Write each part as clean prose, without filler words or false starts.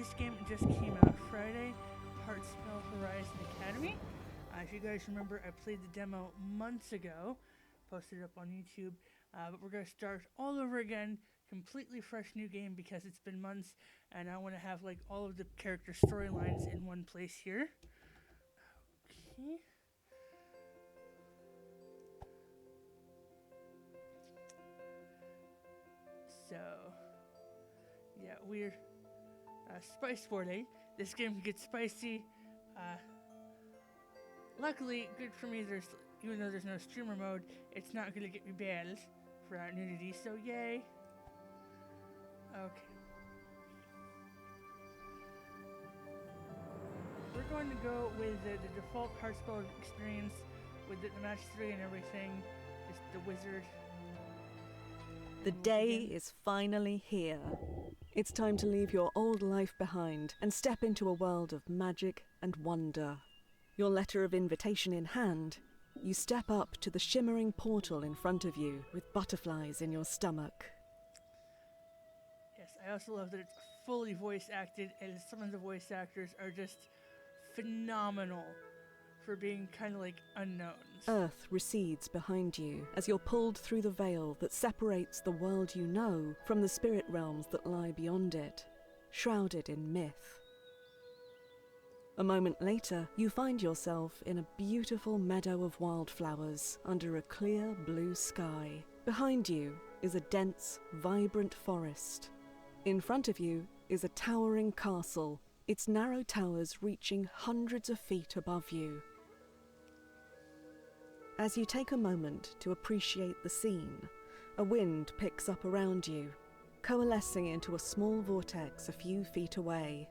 this game just came out Friday, Heartspell Horizon Academy. If you guys remember, I played the demo months ago, posted it up on YouTube, but we're going to start all over again, completely fresh new game because it's been months, and I want to have like all of the character storylines in one place here. Okay. So, yeah, we're Spice Sporting. This game gets spicy. Luckily, good for me, even though there's no streamer mode, it's not going to get me banned for nudity, so yay. Okay. We're going to go with the default Heartspell experience with the match 3 and everything. Just the wizard. The day is finally here. It's time to leave your old life behind and step into a world of magic and wonder. Your letter of invitation in hand, you step up to the shimmering portal in front of you with butterflies in your stomach. Yes, I also love that it's fully voice acted, and some of the voice actors are just phenomenal for being kind of like unknowns. Earth recedes behind you as you're pulled through the veil that separates the world you know from the spirit realms that lie beyond it, shrouded in myth. A moment later, you find yourself in a beautiful meadow of wildflowers under a clear blue sky. Behind you is a dense, vibrant forest. In front of you is a towering castle, its narrow towers reaching hundreds of feet above you. As you take a moment to appreciate the scene, a wind picks up around you, coalescing into a small vortex a few feet away.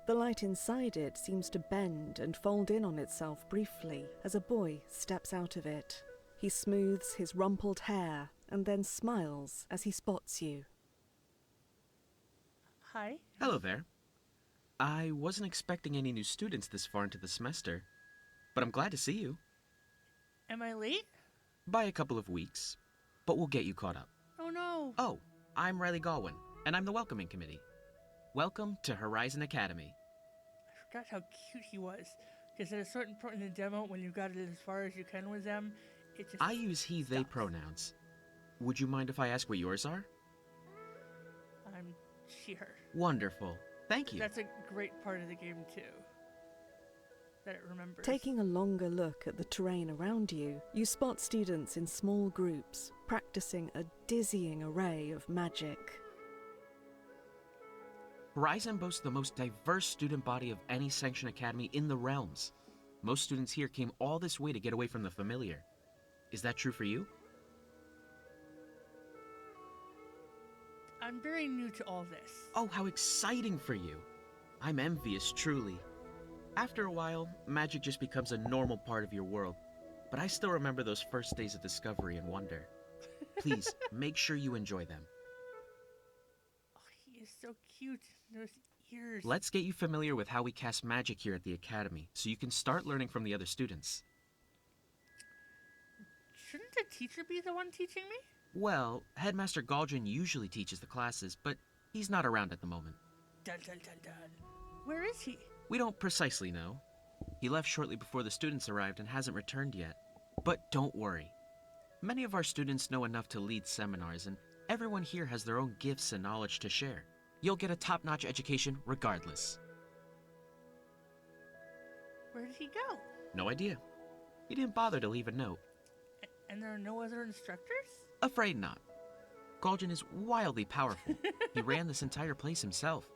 The light inside it seems to bend and fold in on itself briefly as a boy steps out of it. He smooths his rumpled hair and then smiles as he spots you. Hi. Hello there. I wasn't expecting any new students this far into the semester, but I'm glad to see you. Am I late? By a couple of weeks, but we'll get you caught up. Oh no. Oh, I'm Riley Galwin, and I'm the Welcoming Committee. Welcome to Horizon Academy. I forgot how cute he was. Because at a certain point in the demo, when you got it as far as you can with them, it just I use he, they stops. pronouns. Would you mind if I ask what yours are? I'm she, her. Wonderful. Thank you. That's a great part of the game, too. That it remembers. Taking a longer look at the terrain around you, you spot students in small groups, practicing a dizzying array of magic. Horizon boasts the most diverse student body of any sanctioned academy in the realms. Most students here came all this way to get away from the familiar. Is that true for you? I'm very new to all this. Oh, how exciting for you. I'm envious, truly. After a while, magic just becomes a normal part of your world. But I still remember those first days of discovery and wonder. Please, make sure you enjoy them. Oh, he is so cute. Those ears. Let's get you familiar with how we cast magic here at the academy, so you can start learning from the other students. Shouldn't the teacher be the one teaching me? Well, Headmaster Galdrin usually teaches the classes, but he's not around at the moment. Dun dun dun dun. Where is he? We don't precisely know. He left shortly before the students arrived and hasn't returned yet. But don't worry. Many of our students know enough to lead seminars, and everyone here has their own gifts and knowledge to share. You'll get a top-notch education regardless. Where did he go? No idea. He didn't bother to leave a note. And there are no other instructors? Afraid not. Galdrin is wildly powerful. He ran this entire place himself.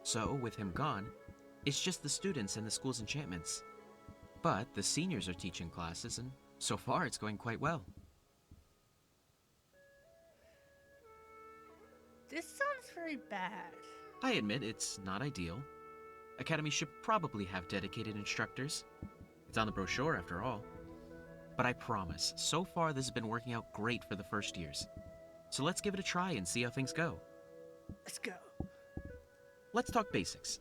So, with him gone, it's just the students and the school's enchantments. But the seniors are teaching classes, and so far it's going quite well. This sounds very bad. I admit it's not ideal. Academies should probably have dedicated instructors. It's on the brochure after all. But I promise, so far this has been working out great for the first years. So let's give it a try and see how things go. Let's go. Let's talk basics.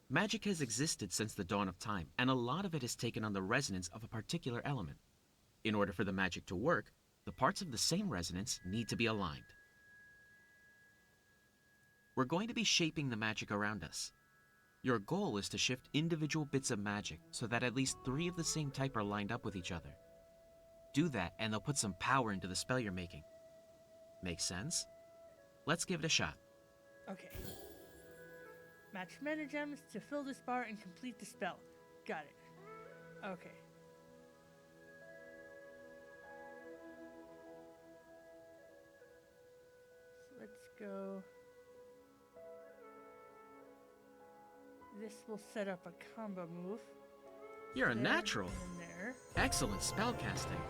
Magic has existed since the dawn of time, and a lot of it has taken on the resonance of a particular element. In order for the magic to work, the parts of the same resonance need to be aligned. We're going to be shaping the magic around us. Your goal is to shift individual bits of magic so that at least 3 of the same type are lined up with each other. Do that and they'll put some power into the spell you're making. Make sense? Let's give it a shot. Okay. Match mana gems to fill this bar and complete the spell. Got it. Okay. So let's go. This will set up a combo move. You're a There natural. and there. Excellent spellcasting.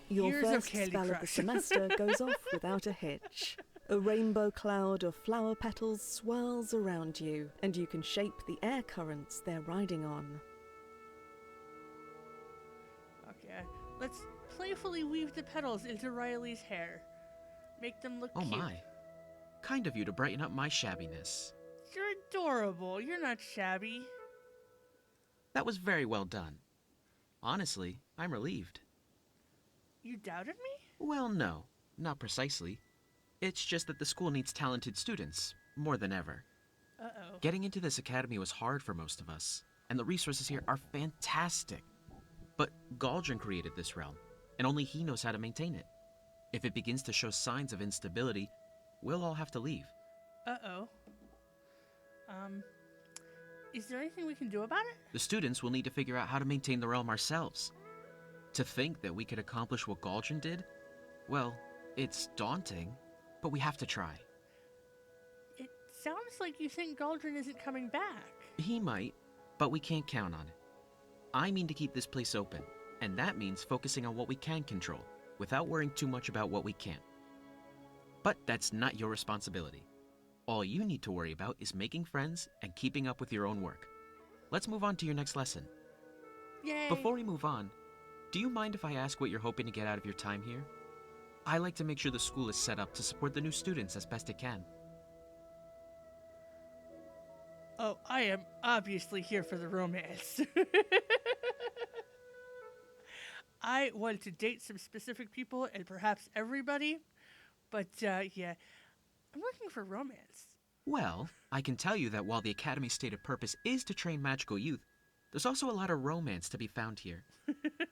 Your Years of first Candy spell of the Crush. semester goes off without a hitch. A rainbow cloud of flower petals swirls around you, and you can shape the air currents they're riding on. Okay. Let's playfully weave the petals into Riley's hair. Make them look Oh cute. my. Kind of you to brighten up my shabbiness. You're adorable. You're not shabby. That was very well done. Honestly, I'm relieved. You doubted me? Well, no, not precisely. It's just that the school needs talented students, more than ever. Uh-oh. Getting into this academy was hard for most of us, and the resources here are fantastic. But Galdrin created this realm, and only he knows how to maintain it. If it begins to show signs of instability, we'll all have to leave. Uh-oh. Is there anything we can do about it? The students will need to figure out how to maintain the realm ourselves. To think that we could accomplish what Galdrin did? Well, it's daunting, but we have to try. It sounds like you think Galdrin isn't coming back. He might, but we can't count on it. I mean to keep this place open, and that means focusing on what we can control, without worrying too much about what we can't. But that's not your responsibility. All you need to worry about is making friends and keeping up with your own work. Let's move on to your next lesson. Yay! Before we move on, do you mind if I ask what you're hoping to get out of your time here? I like to make sure the school is set up to support the new students as best it can. Oh, I am obviously here for the romance. I want to date some specific people and perhaps everybody, but yeah, I'm looking for romance. Well, I can tell you that while the Academy's stated purpose is to train magical youth, there's also a lot of romance to be found here.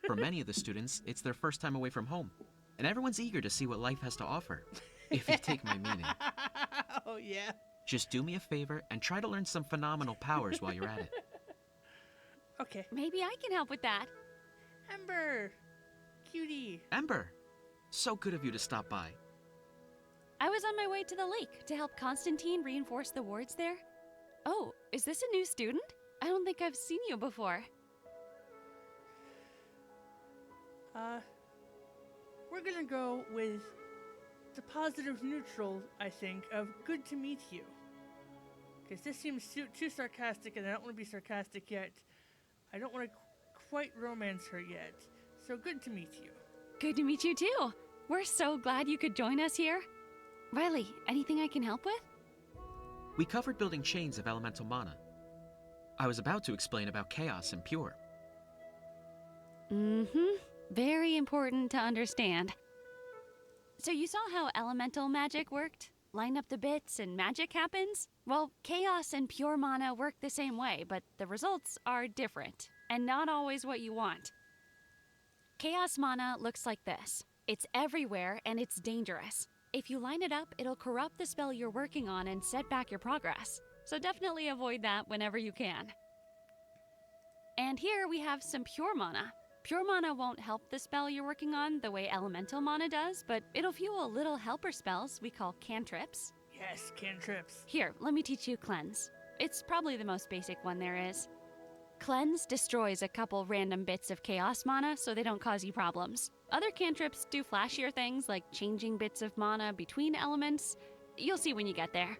For many of the students, it's their first time away from home, and everyone's eager to see what life has to offer, if you take my meaning. Oh, yeah. Just do me a favor and try to learn some phenomenal powers while you're at it. Okay. Maybe I can help with that. Ember! Cutie. Ember, so good of you to stop by. I was on my way to the lake to help Constantine reinforce the wards there. Oh, is this a new student? I don't think I've seen you before. We're gonna go with the positive neutral, I think, of good to meet you. Because this seems too sarcastic, and I don't want to be sarcastic yet. I don't want to quite romance her yet. So good to meet you. Good to meet you too. We're so glad you could join us here. Riley, anything I can help with? We covered building chains of elemental mana. I was about to explain about chaos and pure. Very important to understand. So you saw how elemental magic worked? Line up the bits and magic happens? Well, chaos and pure mana work the same way, but the results are different, and not always what you want. Chaos mana looks like this. It's everywhere and it's dangerous. If you line it up, it'll corrupt the spell you're working on and set back your progress. So definitely avoid that whenever you can. And here we have some pure mana. Pure mana won't help the spell you're working on the way elemental mana does, but it'll fuel little helper spells we call cantrips. Yes, cantrips. Here, let me teach you Cleanse. It's probably the most basic one there is. Cleanse destroys a couple random bits of chaos mana so they don't cause you problems. Other cantrips do flashier things like changing bits of mana between elements. You'll see when you get there.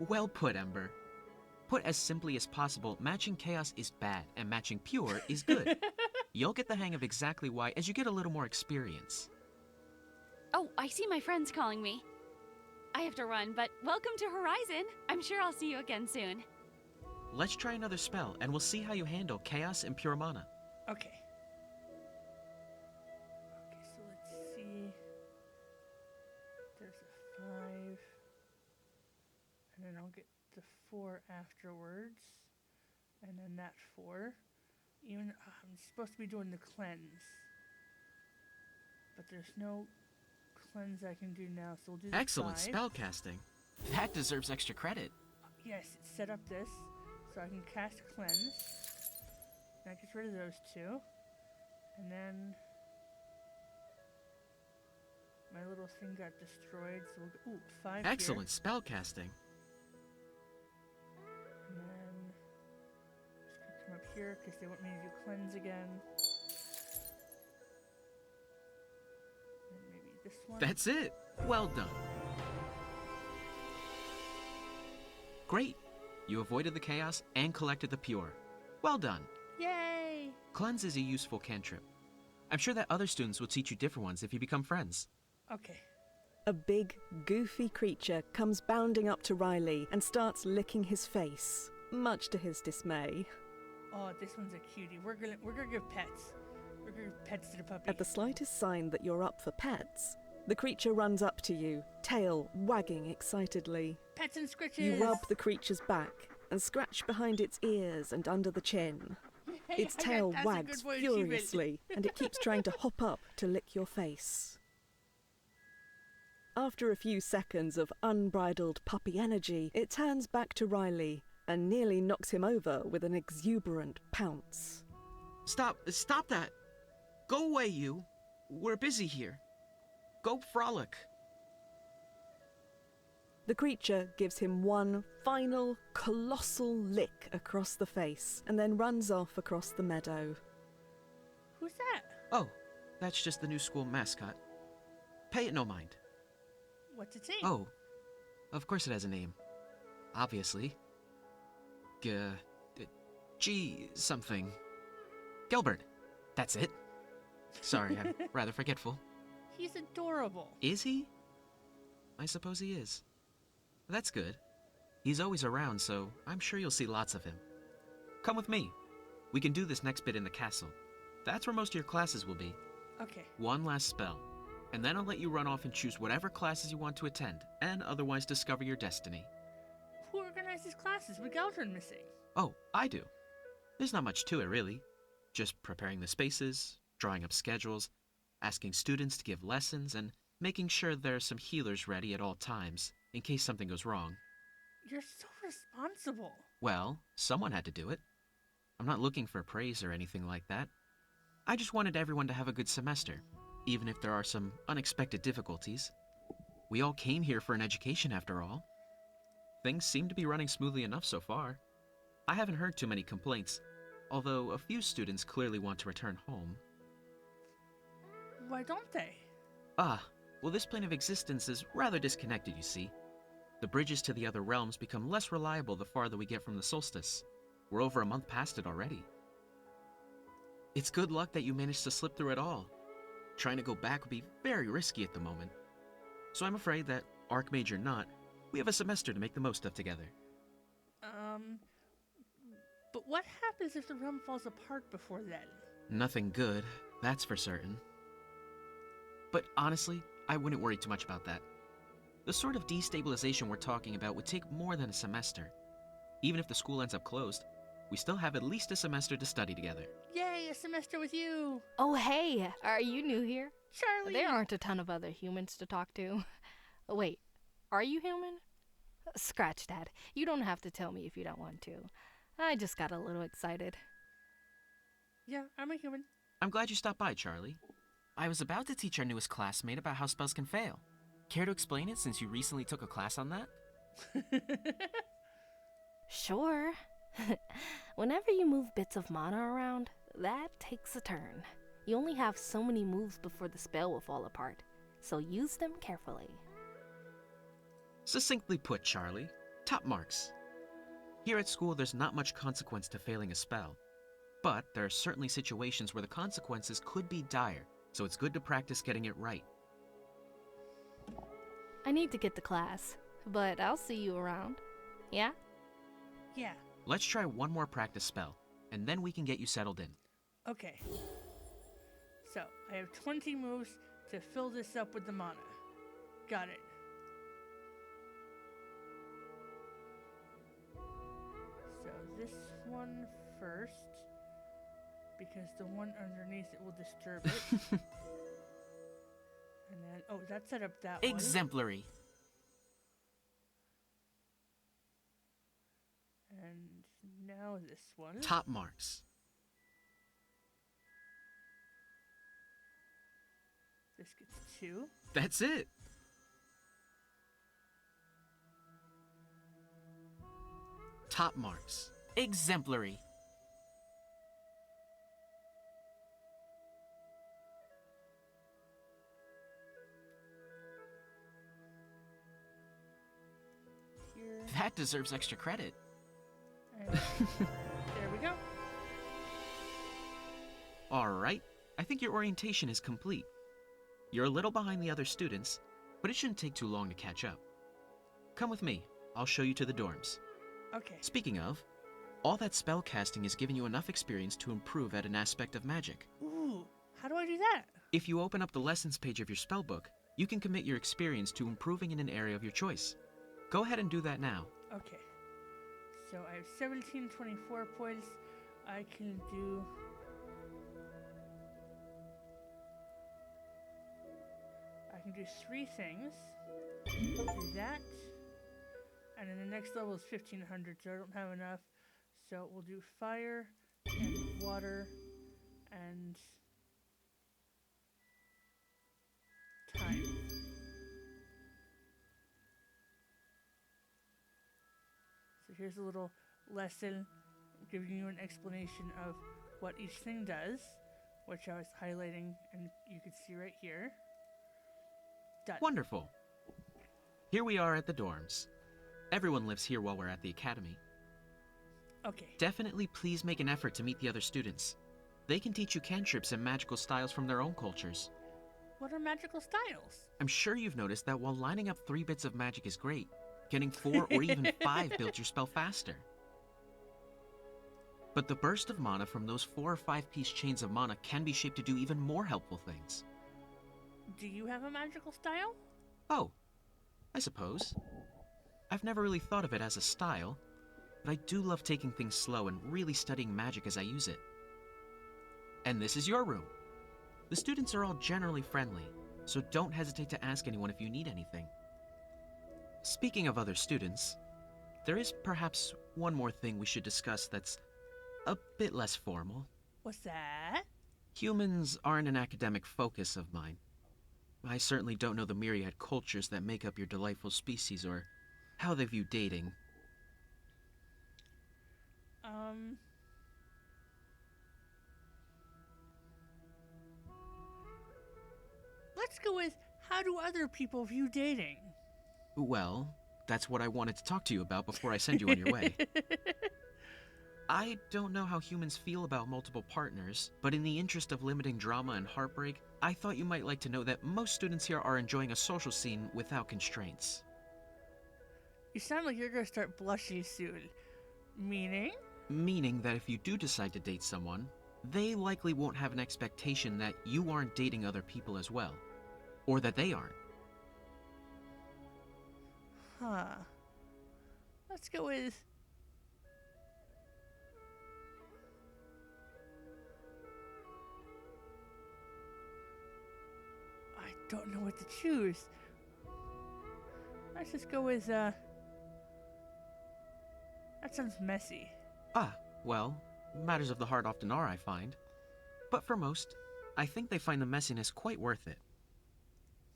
Well put, Ember. Put as simply as possible, matching chaos is bad and matching pure is good. You'll get the hang of exactly why as you get a little more experience. Oh, I see my friends calling me. I have to run, but welcome to Horizon. I'm sure I'll see you again soon. Let's try another spell and we'll see how you handle chaos and pure mana. Okay. Okay, so let's see. There's a 5. And then I'll get the 4 afterwards. And then that 4. Even I'm supposed to be doing the cleanse. But there's no cleanse I can do now, so we'll do the Excellent 5. spellcasting. That deserves extra credit. Yes, set up this so I can cast cleanse. That gets rid of those 2. And then my little thing got destroyed, so we'll go, 5 Excellent here. spellcasting. And then just gonna come up here because they want me to do cleanse again. And maybe this one. That's it. Well done. Great. You avoided the chaos and collected the pure. Well done. Yay! Cleanse is a useful cantrip. I'm sure that other students will teach you different ones if you become friends. Okay. A big, goofy creature comes bounding up to Riley and starts licking his face, much to his dismay. Oh, this one's a cutie. We're gonna give pets. We're gonna give pets to the puppy. At the slightest sign that you're up for pets, the creature runs up to you, tail wagging excitedly. Pets and scritches. You rub the creature's back and scratch behind its ears and under the chin. Its tail That's a wags good boy achievement. furiously, and it keeps trying to hop up to lick your face. After a few seconds of unbridled puppy energy, it turns back to Riley and nearly knocks him over with an exuberant pounce. Stop that. Go away, you. We're busy here. Go frolic. The creature gives him one final, colossal lick across the face and then runs off across the meadow. Who's that? Oh, that's just the new school mascot. Pay it no mind. What's its name? Oh, of course it has a name. Obviously. G something. Gilbert. That's it. Sorry, I'm rather forgetful. He's adorable. Is he? I suppose he is. That's good. He's always around, so I'm sure you'll see lots of him. Come with me. We can do this next bit in the castle. That's where most of your classes will be. Okay. One last spell, and then I'll let you run off and choose whatever classes you want to attend, and otherwise discover your destiny. Who organized these classes with Galtron missing? Oh, I do. There's not much to it, really. Just preparing the spaces, drawing up schedules, asking students to give lessons, and making sure there are some healers ready at all times, in case something goes wrong. You're so responsible. Well, someone had to do it. I'm not looking for praise or anything like that. I just wanted everyone to have a good semester, even if there are some unexpected difficulties. We all came here for an education after all. Things seem to be running smoothly enough so far. I haven't heard too many complaints, although a few students clearly want to return home. Why don't they? Well, this plane of existence is rather disconnected, you see. The bridges to the other realms become less reliable the farther we get from the solstice. We're over a month past it already. It's good luck that you managed to slip through it all. Trying to go back would be very risky at the moment. So I'm afraid that, Archmage or not, we have a semester to make the most of together. But what happens if the realm falls apart before then? Nothing good, that's for certain. But honestly, I wouldn't worry too much about that. The sort of destabilization we're talking about would take more than a semester. Even if the school ends up closed, we still have at least a semester to study together. Yay, a semester with you! Oh, hey, are you new here? Charlie! There aren't a ton of other humans to talk to. Wait, are you human? Scratch that. You don't have to tell me if you don't want to. I just got a little excited. Yeah, I'm a human. I'm glad you stopped by, Charlie. I was about to teach our newest classmate about how spells can fail. Care to explain it since you recently took a class on that? Sure. Whenever you move bits of mana around, that takes a turn. You only have so many moves before the spell will fall apart, so use them carefully. Succinctly put, Charlie. Top marks. Here at school, there's not much consequence to failing a spell. But there are certainly situations where the consequences could be dire, so it's good to practice getting it right. I need to get to class, but I'll see you around. Yeah? Yeah, Let's try one more practice spell, and then we can get you settled in. okay. So, I have 20 moves to fill this up with the mana. Got it. this one first, because the one underneath it will disturb it. And then, oh, that set up that one. Exemplary. And now this one. Top marks. This gets 2. That's it. Top marks. Exemplary. Here. That deserves extra credit. And there we go. All right. I think your orientation is complete. You're a little behind the other students, but it shouldn't take too long to catch up. Come with me. I'll show you to the dorms. Okay. Speaking of, all that spell casting has given you enough experience to improve at an aspect of magic. Ooh, how do I do that? If you open up the lessons page of your spellbook, you can commit your experience to improving in an area of your choice. Go ahead and do that now. Okay. So I have 1724 points. I can do... I can do 3 things. Do that. And then the next level is 1500, so I don't have enough. So we'll do fire and water and time. So here's a little lesson giving you an explanation of what each thing does, which I was highlighting and you can see right here. Done. Wonderful. Here we are at the dorms. Everyone lives here while we're at the academy. Okay. Definitely please make an effort to meet the other students. They can teach you cantrips and magical styles from their own cultures. What are magical styles? I'm sure you've noticed that while lining up 3 bits of magic is great, getting 4 or even 5 builds your spell faster. But the burst of mana from those 4 or 5-piece chains of mana can be shaped to do even more helpful things. Do you have a magical style? Oh, I suppose. I've never really thought of it as a style, but I do love taking things slow and really studying magic as I use it. And this is your room. The students are all generally friendly, so don't hesitate to ask anyone if you need anything. Speaking of other students, there is perhaps one more thing we should discuss that's a bit less formal. What's that? Humans aren't an academic focus of mine. I certainly don't know the myriad cultures that make up your delightful species or how they view dating. Let's go with, how do other people view dating? Well, that's what I wanted to talk to you about before I send you on your way. I don't know how humans feel about multiple partners, but in the interest of limiting drama and heartbreak, I thought you might like to know that most students here are enjoying a social scene without constraints. You sound like you're gonna start blushing soon. Meaning? Meaning that if you do decide to date someone, they likely won't have an expectation that you aren't dating other people as well, or that they aren't. Huh. Let's go with... I don't know what to choose. Let's just go with, that sounds messy. Ah, well, matters of the heart often are, I find. But for most, I think they find the messiness quite worth it.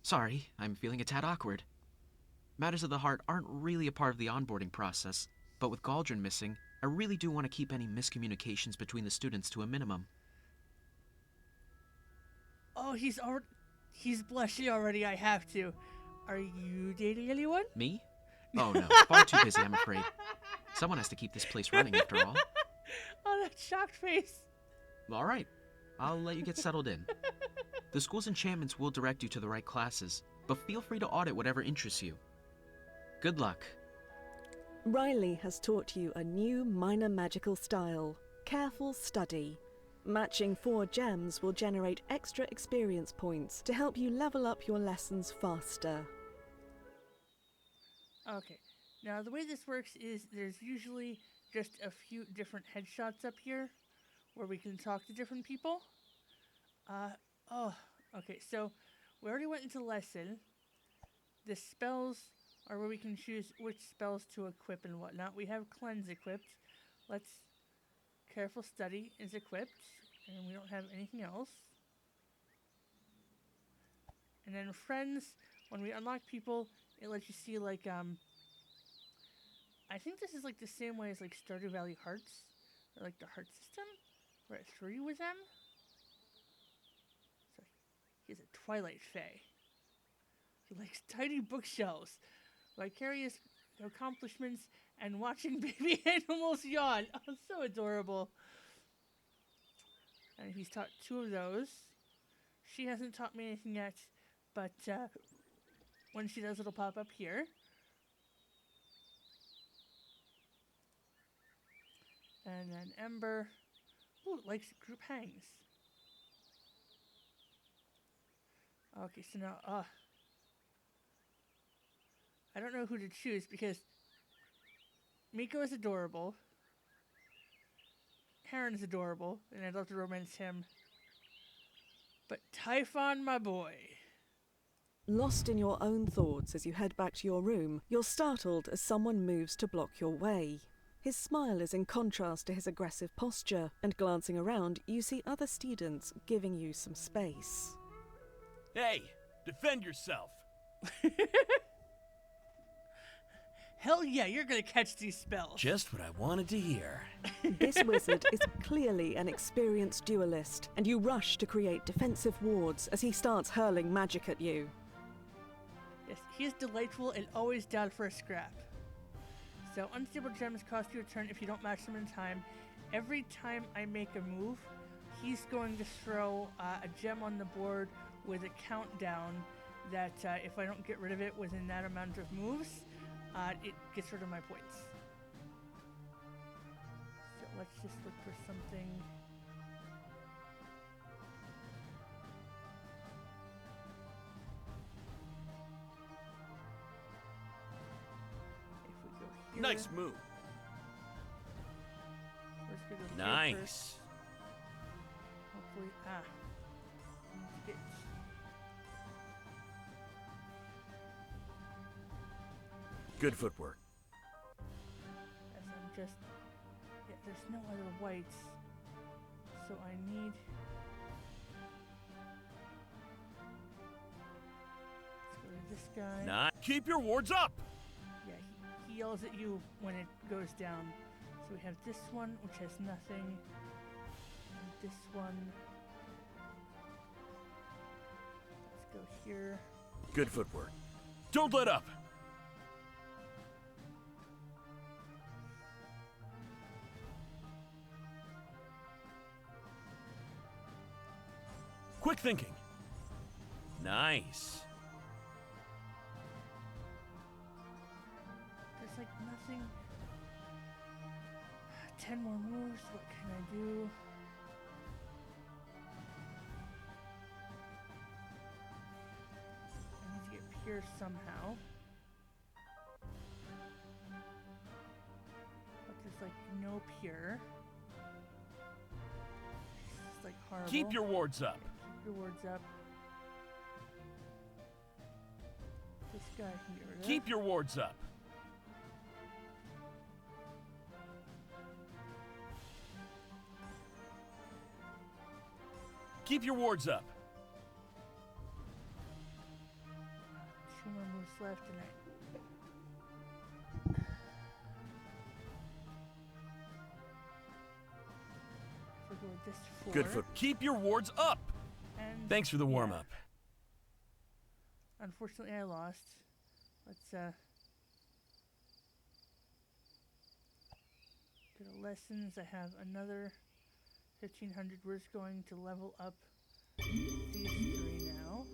Sorry, I'm feeling a tad awkward. Matters of the heart aren't really a part of the onboarding process, but with Galdrin missing, I really do want to keep any miscommunications between the students to a minimum. Oh, he's blushing already, I have to. Are you dating anyone? Me? Oh no, far too busy, I'm afraid. Someone has to keep this place running after all. Oh, that shocked face. Alright, I'll let you get settled in. The school's enchantments will direct you to the right classes, but feel free to audit whatever interests you. Good luck. Riley has taught you a new minor magical style, Careful Study. Matching 4 gems will generate extra experience points to help you level up your lessons faster. Okay. Now, the way this works is there's usually just a few different headshots up here where we can talk to different people. Okay, so we already went into lesson. The spells are where we can choose which spells to equip and whatnot. We have cleanse equipped. Let's careful study is equipped, and we don't have anything else. And then friends, when we unlock people, it lets you see like I think this is like the same way as like Stardew Valley Hearts, or like the heart system, where it threw you with them. So he's a Twilight Fae. He likes tiny bookshelves, vicarious accomplishments, and watching baby animals yawn. Oh, so adorable. And he's taught 2 of those. She hasn't taught me anything yet, but when she does, it'll pop up here. And then Ember, ooh, likes group hangs. Okay, so now, I don't know who to choose because Miko is adorable. Heron is adorable, and I'd love to romance him. But Typhon, my boy. Lost in your own thoughts as you head back to your room, you're startled as someone moves to block your way. His smile is in contrast to his aggressive posture, and glancing around, you see other students giving you some space. Hey, defend yourself. Hell yeah, you're gonna catch these spells. Just what I wanted to hear. This wizard is clearly an experienced duelist, and you rush to create defensive wards as he starts hurling magic at you. Yes, he is delightful and always down for a scrap. So unstable gems cost you a turn if you don't match them in time. Every time I make a move, he's going to throw a gem on the board with a countdown that if I don't get rid of it within that amount of moves, it gets rid of my points. So let's just look for something. If we go here, Nice move. where's we go here first? Nice. Hopefully, get Good footwork. as I'm just, yeah, there's no other whites, so I need, let's go to this guy. Nice. Keep your wards up. Yeah, he yells at you when it goes down. So we have this one, which has nothing, and this one. Let's go here. Good footwork. Don't let up. Quick thinking. Nice. There's like nothing. 10 more moves, what can I do? I need to get Pierce somehow. But there's like no Pure. It's like horrible. Keep your wards up. Keep your wards up. This guy can get rid of. Keep your wards up. Keep your wards up. 2 more moves left, and if we go with this 4. Good foot. Keep your wards up. And Thanks for the yeah. warm-up. Unfortunately, I lost. Let's go to lessons. I have another 1,500. We're just going to level up these 3 now.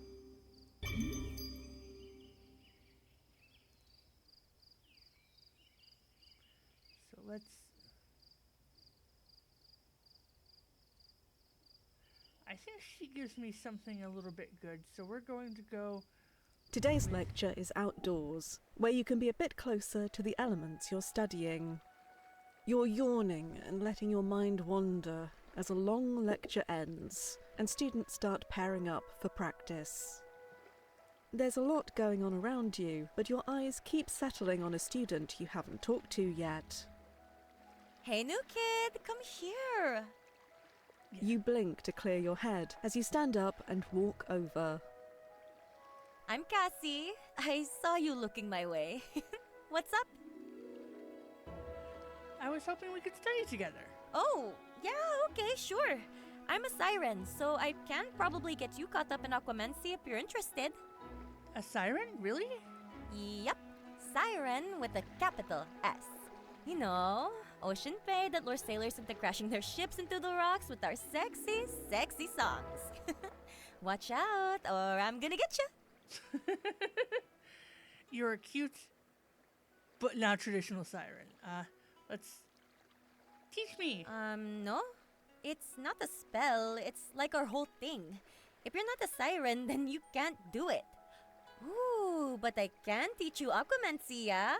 So let's. I think she gives me something a little bit good. So we're going to go. Today's lecture is outdoors, where you can be a bit closer to the elements you're studying. You're yawning and letting your mind wander as a long lecture ends and students start pairing up for practice. There's a lot going on around you, but your eyes keep settling on a student you haven't talked to yet. Hey, new kid, come here. You blink to clear your head as you stand up and walk over. I'm Cassie. I saw you looking my way. What's up? I was hoping we could study together. Oh, yeah, okay, sure. I'm a siren, so I can probably get you caught up in Aquamancy if you're interested. A siren? Really? Yep, siren with a capital S. You know, ocean fae that lure sailors into crashing their ships into the rocks with our sexy, sexy songs. Watch out, or I'm gonna get you. You're a cute, but not traditional siren. Let's teach me. No. It's not a spell, it's like our whole thing. If you're not a siren, then you can't do it. Ooh, but I can teach you Aquamancy, yeah?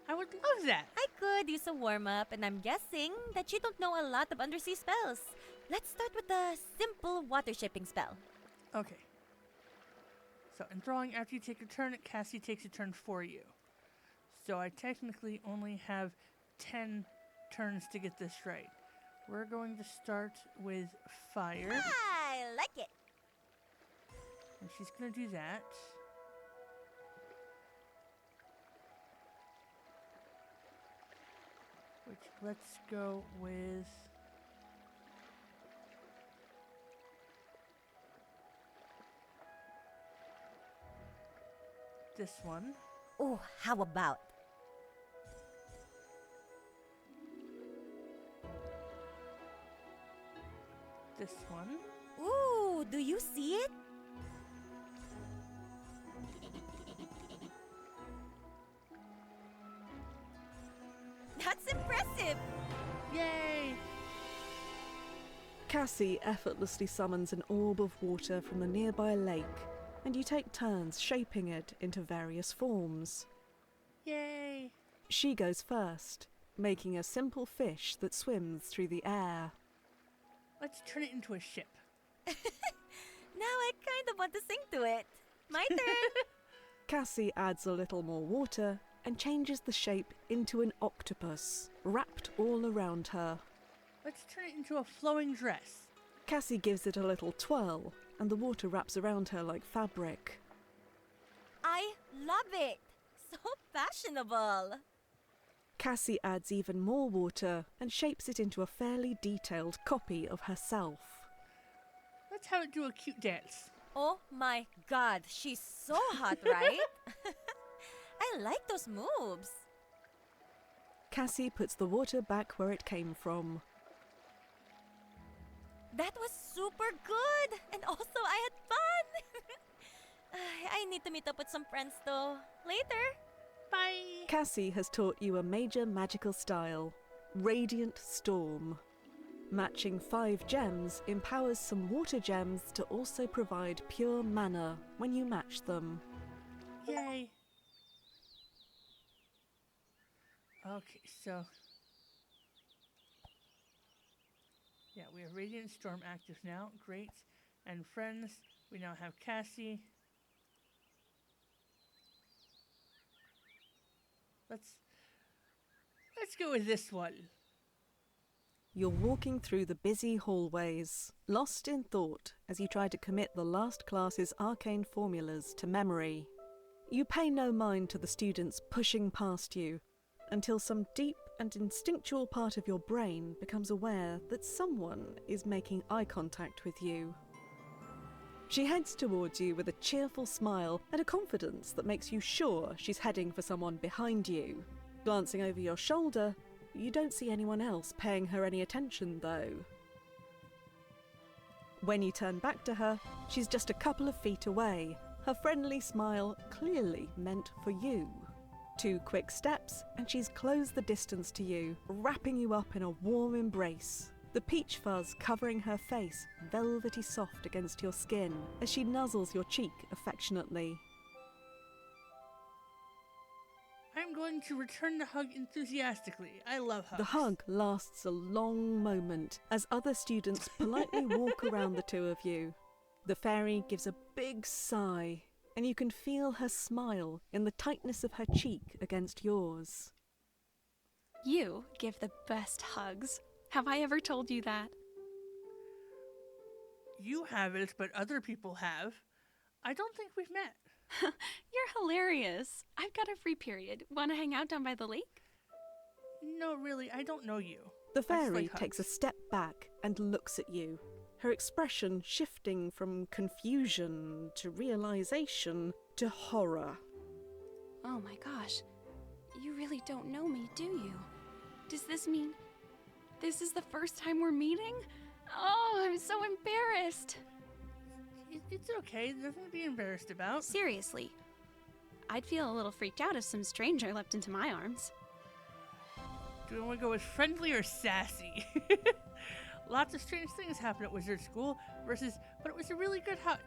I would love that. I could use a warm-up, and I'm guessing that you don't know a lot of undersea spells. Let's start with a simple water-shaping spell. Okay. So in throwing, after you take a turn, Cassie takes a turn for you. So I technically only have 10 turns to get this right. We're going to start with fire. I like it. And she's going to do that. Which, let's go with... this one. Oh, how about? This one. Ooh, do you see it? That's impressive! Yay! Cassie effortlessly summons an orb of water from the nearby lake, and you take turns shaping it into various forms. Yay! She goes first, making a simple fish that swims through the air. Let's turn it into a ship. Now I kind of want to sing to it. My turn! Cassie adds a little more water and changes the shape into an octopus, wrapped all around her. Let's turn it into a flowing dress. Cassie gives it a little twirl, and the water wraps around her like fabric. I love it! So fashionable! Cassie adds even more water and shapes it into a fairly detailed copy of herself. Let's have it do a cute dance. Oh my god, she's so hot, right? I like those moves. Cassie puts the water back where it came from. That was super good! And also I had fun! I need to meet up with some friends though. Later! Bye! Cassie has taught you a major magical style, Radiant Storm. Matching 5 gems empowers some water gems to also provide pure mana when you match them. Yay! Okay, so... yeah, we have Radiant Storm active now. Great. And friends, we now have Cassie. Let's go with this one. You're walking through the busy hallways, lost in thought as you try to commit the last class's arcane formulas to memory. You pay no mind to the students pushing past you until some deep and instinctual part of your brain becomes aware that someone is making eye contact with you. She heads towards you with a cheerful smile and a confidence that makes you sure she's heading for someone behind you. Glancing over your shoulder, you don't see anyone else paying her any attention, though. When you turn back to her, she's just a couple of feet away, her friendly smile clearly meant for you. 2 quick steps, and she's closed the distance to you, wrapping you up in a warm embrace, the peach fuzz covering her face velvety soft against your skin as she nuzzles your cheek affectionately. I'm going to return the hug enthusiastically. I love hugs. The hug lasts a long moment as other students politely walk around the two of you. The fairy gives a big sigh, and you can feel her smile in the tightness of her cheek against yours. You give the best hugs. Have I ever told you that? You haven't, but other people have. I don't think we've met. You're hilarious. I've got a free period. Want to hang out down by the lake? No, really, I don't know you. The I just fairy like takes a hugs. step back and looks at you, her expression shifting from confusion to realization to horror. Oh my gosh. You really don't know me, do you? Does this mean this is the first time we're meeting? Oh, I'm so embarrassed. It's okay. There's nothing to be embarrassed about. Seriously. I'd feel a little freaked out if some stranger leapt into my arms. Do we want to go with friendly or sassy? Lots of strange things happen at Wizard School versus, but it was a really good hug.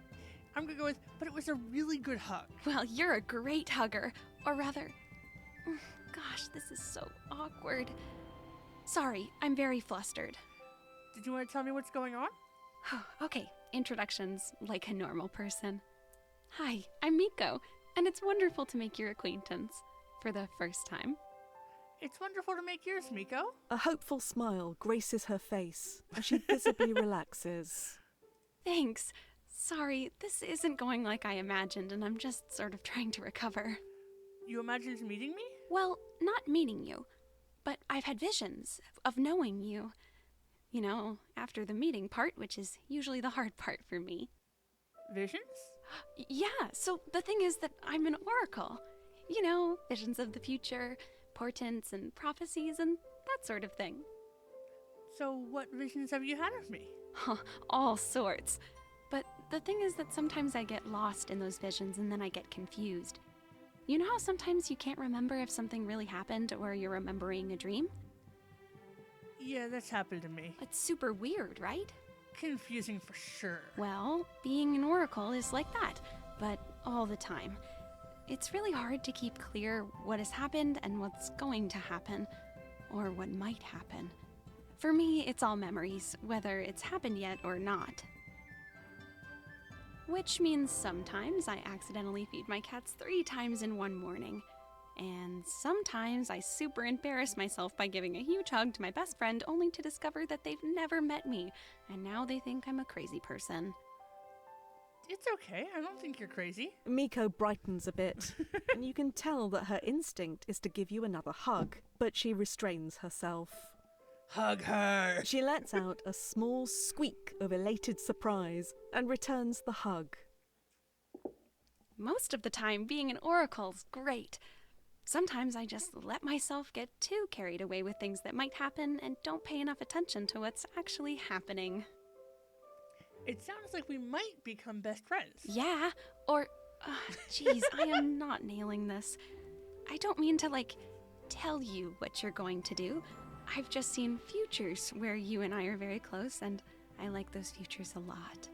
I'm going to go with, but it was a really good hug. Well, you're a great hugger. Or rather, gosh, this is so awkward. Sorry, I'm very flustered. Did you want to tell me what's going on? Okay, introductions like a normal person. Hi, I'm Miko, and it's wonderful to make your acquaintance for the first time. It's wonderful to make yours, Miko. A hopeful smile graces her face as she visibly relaxes. Thanks. Sorry, this isn't going like I imagined, and I'm just sort of trying to recover. You imagined meeting me? Well, not meeting you, but I've had visions of knowing you. You know, after the meeting part, which is usually the hard part for me. Visions? Yeah, so the thing is that I'm an oracle. You know, visions of the future, portents and prophecies and that sort of thing. So what visions have you had of me? All sorts. But the thing is that sometimes I get lost in those visions and then I get confused. You know how sometimes you can't remember if something really happened or you're remembering a dream? Yeah, that's happened to me. It's super weird, right? Confusing for sure. Well, being an oracle is like that, but all the time. It's really hard to keep clear what has happened and what's going to happen, or what might happen. For me, it's all memories, whether it's happened yet or not. Which means sometimes I accidentally feed my cats 3 times in one morning. And sometimes I super embarrass myself by giving a huge hug to my best friend only to discover that they've never met me, and now they think I'm a crazy person. It's okay. I don't think you're crazy. Miko brightens a bit, and you can tell that her instinct is to give you another hug, but she restrains herself. Hug her. She lets out a small squeak of elated surprise and returns the hug. Most of the time, being an oracle's great. Sometimes I just let myself get too carried away with things that might happen and don't pay enough attention to what's actually happening. It sounds like we might become best friends. Yeah, or... Geez, I am not nailing this. I don't mean to, tell you what you're going to do. I've just seen futures where you and I are very close, and I like those futures a lot.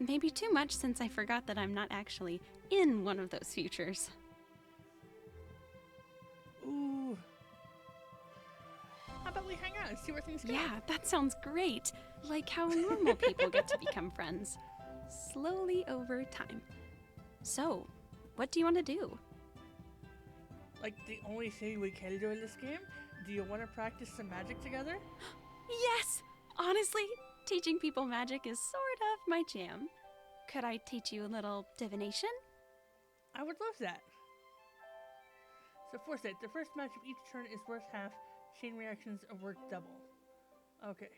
Maybe too much since I forgot that I'm not actually in one of those futures. Ooh. How about we hang out and see where things go? Yeah, that sounds great. Like how normal people get to become friends. Slowly over time. So, what do you want to do? Like the only thing we can do in this game? Do you want to practice some magic together? Yes! Honestly, teaching people magic is sort of my jam. Could I teach you a little divination? I would love that. So foresight, the first match of each turn is worth half. Chain reactions are worth double. Okay.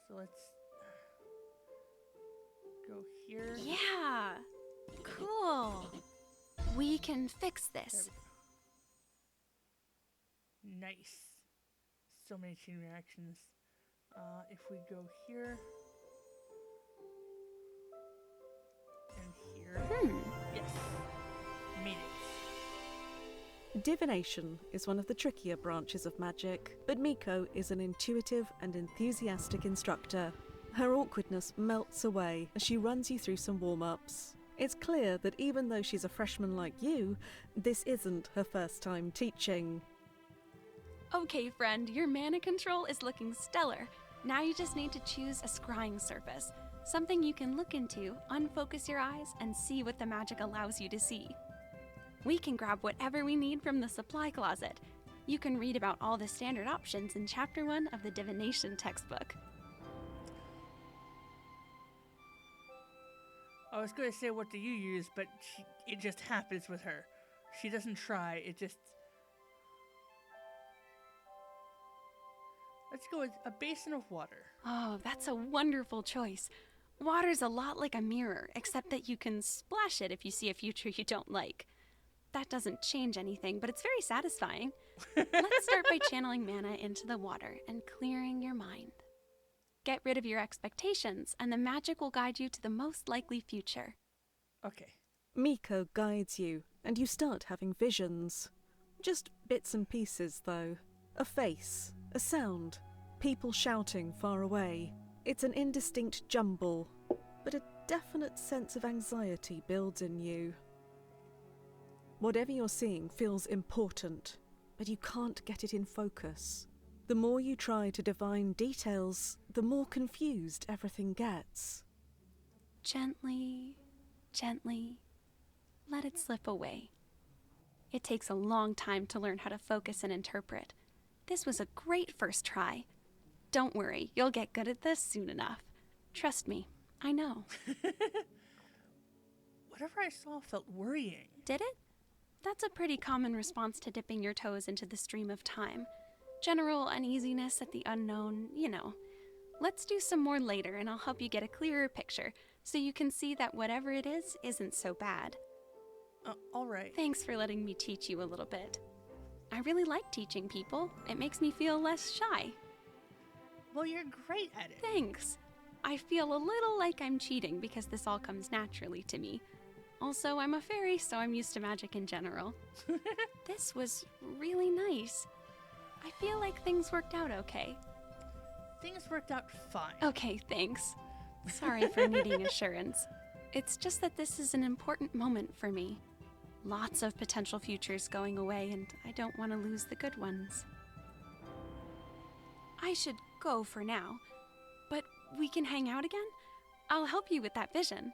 So let's go here. Yeah! Cool! We can fix There this. we go. Nice. So many chain reactions. If we go here and here. Yes. Made it. Divination is one of the trickier branches of magic, but Miko is an intuitive and enthusiastic instructor. Her awkwardness melts away as she runs you through some warm-ups. It's clear that even though she's a freshman like you, this isn't her first time teaching. Okay, friend, your mana control is looking stellar. Now you just need to choose a scrying surface, something you can look into, unfocus your eyes, and see what the magic allows you to see. We can grab whatever we need from the supply closet. You can read about all the standard options in Chapter 1 of the Divination textbook. I was going to say, what do you use? But it just happens with her. She doesn't try. It just... Let's go with a basin of water. Oh, that's a wonderful choice. Water's a lot like a mirror, except that you can splash it if you see a future you don't like. That doesn't change anything, but it's very satisfying. Let's start by channeling mana into the water and clearing your mind. Get rid of your expectations, and the magic will guide you to the most likely future. Okay. Miko guides you, and you start having visions. Just bits and pieces, though. A face, a sound, people shouting far away. It's an indistinct jumble, but a definite sense of anxiety builds in you. Whatever you're seeing feels important, but you can't get it in focus. The more you try to divine details, the more confused everything gets. Gently, gently, let it slip away. It takes a long time to learn how to focus and interpret. This was a great first try. Don't worry, you'll get good at this soon enough. Trust me, I know. Whatever I saw felt worrying. Did it? That's a pretty common response to dipping your toes into the stream of time. General uneasiness at the unknown, you know. Let's do some more later and I'll help you get a clearer picture so you can see that whatever it is isn't so bad. Alright. Thanks for letting me teach you a little bit. I really like teaching people. It makes me feel less shy. Well, you're great at it. Thanks. I feel a little like I'm cheating because this all comes naturally to me. Also, I'm a fairy, so I'm used to magic in general. This was really nice. I feel like things worked out okay. Things worked out fine. Okay, thanks. Sorry for needing assurance. It's just that this is an important moment for me. Lots of potential futures going away, and I don't want to lose the good ones. I should go for now, but we can hang out again? I'll help you with that vision.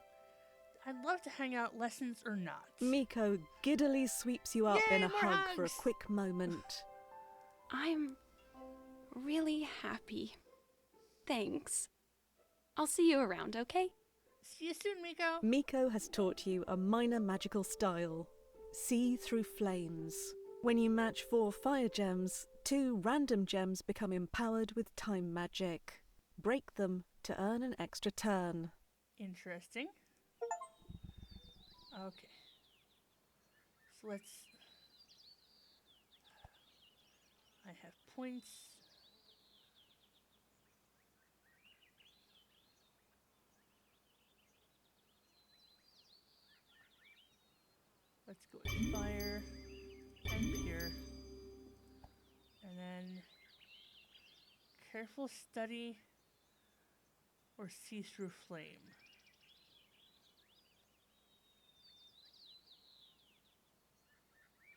I'd love to hang out, lessons or not. Miko giddily sweeps you up Yay, in a more hug for a hugs! quick moment. I'm really happy. Thanks. I'll see you around, okay? See you soon, Miko. Miko has taught you a minor magical style. See through flames. When you match 4 fire gems, 2 random gems become empowered with time magic. Break them to earn an extra turn. Interesting. Okay. So let's... I have points. Let's go with fire and pure. And then careful study or see through flame. Okay.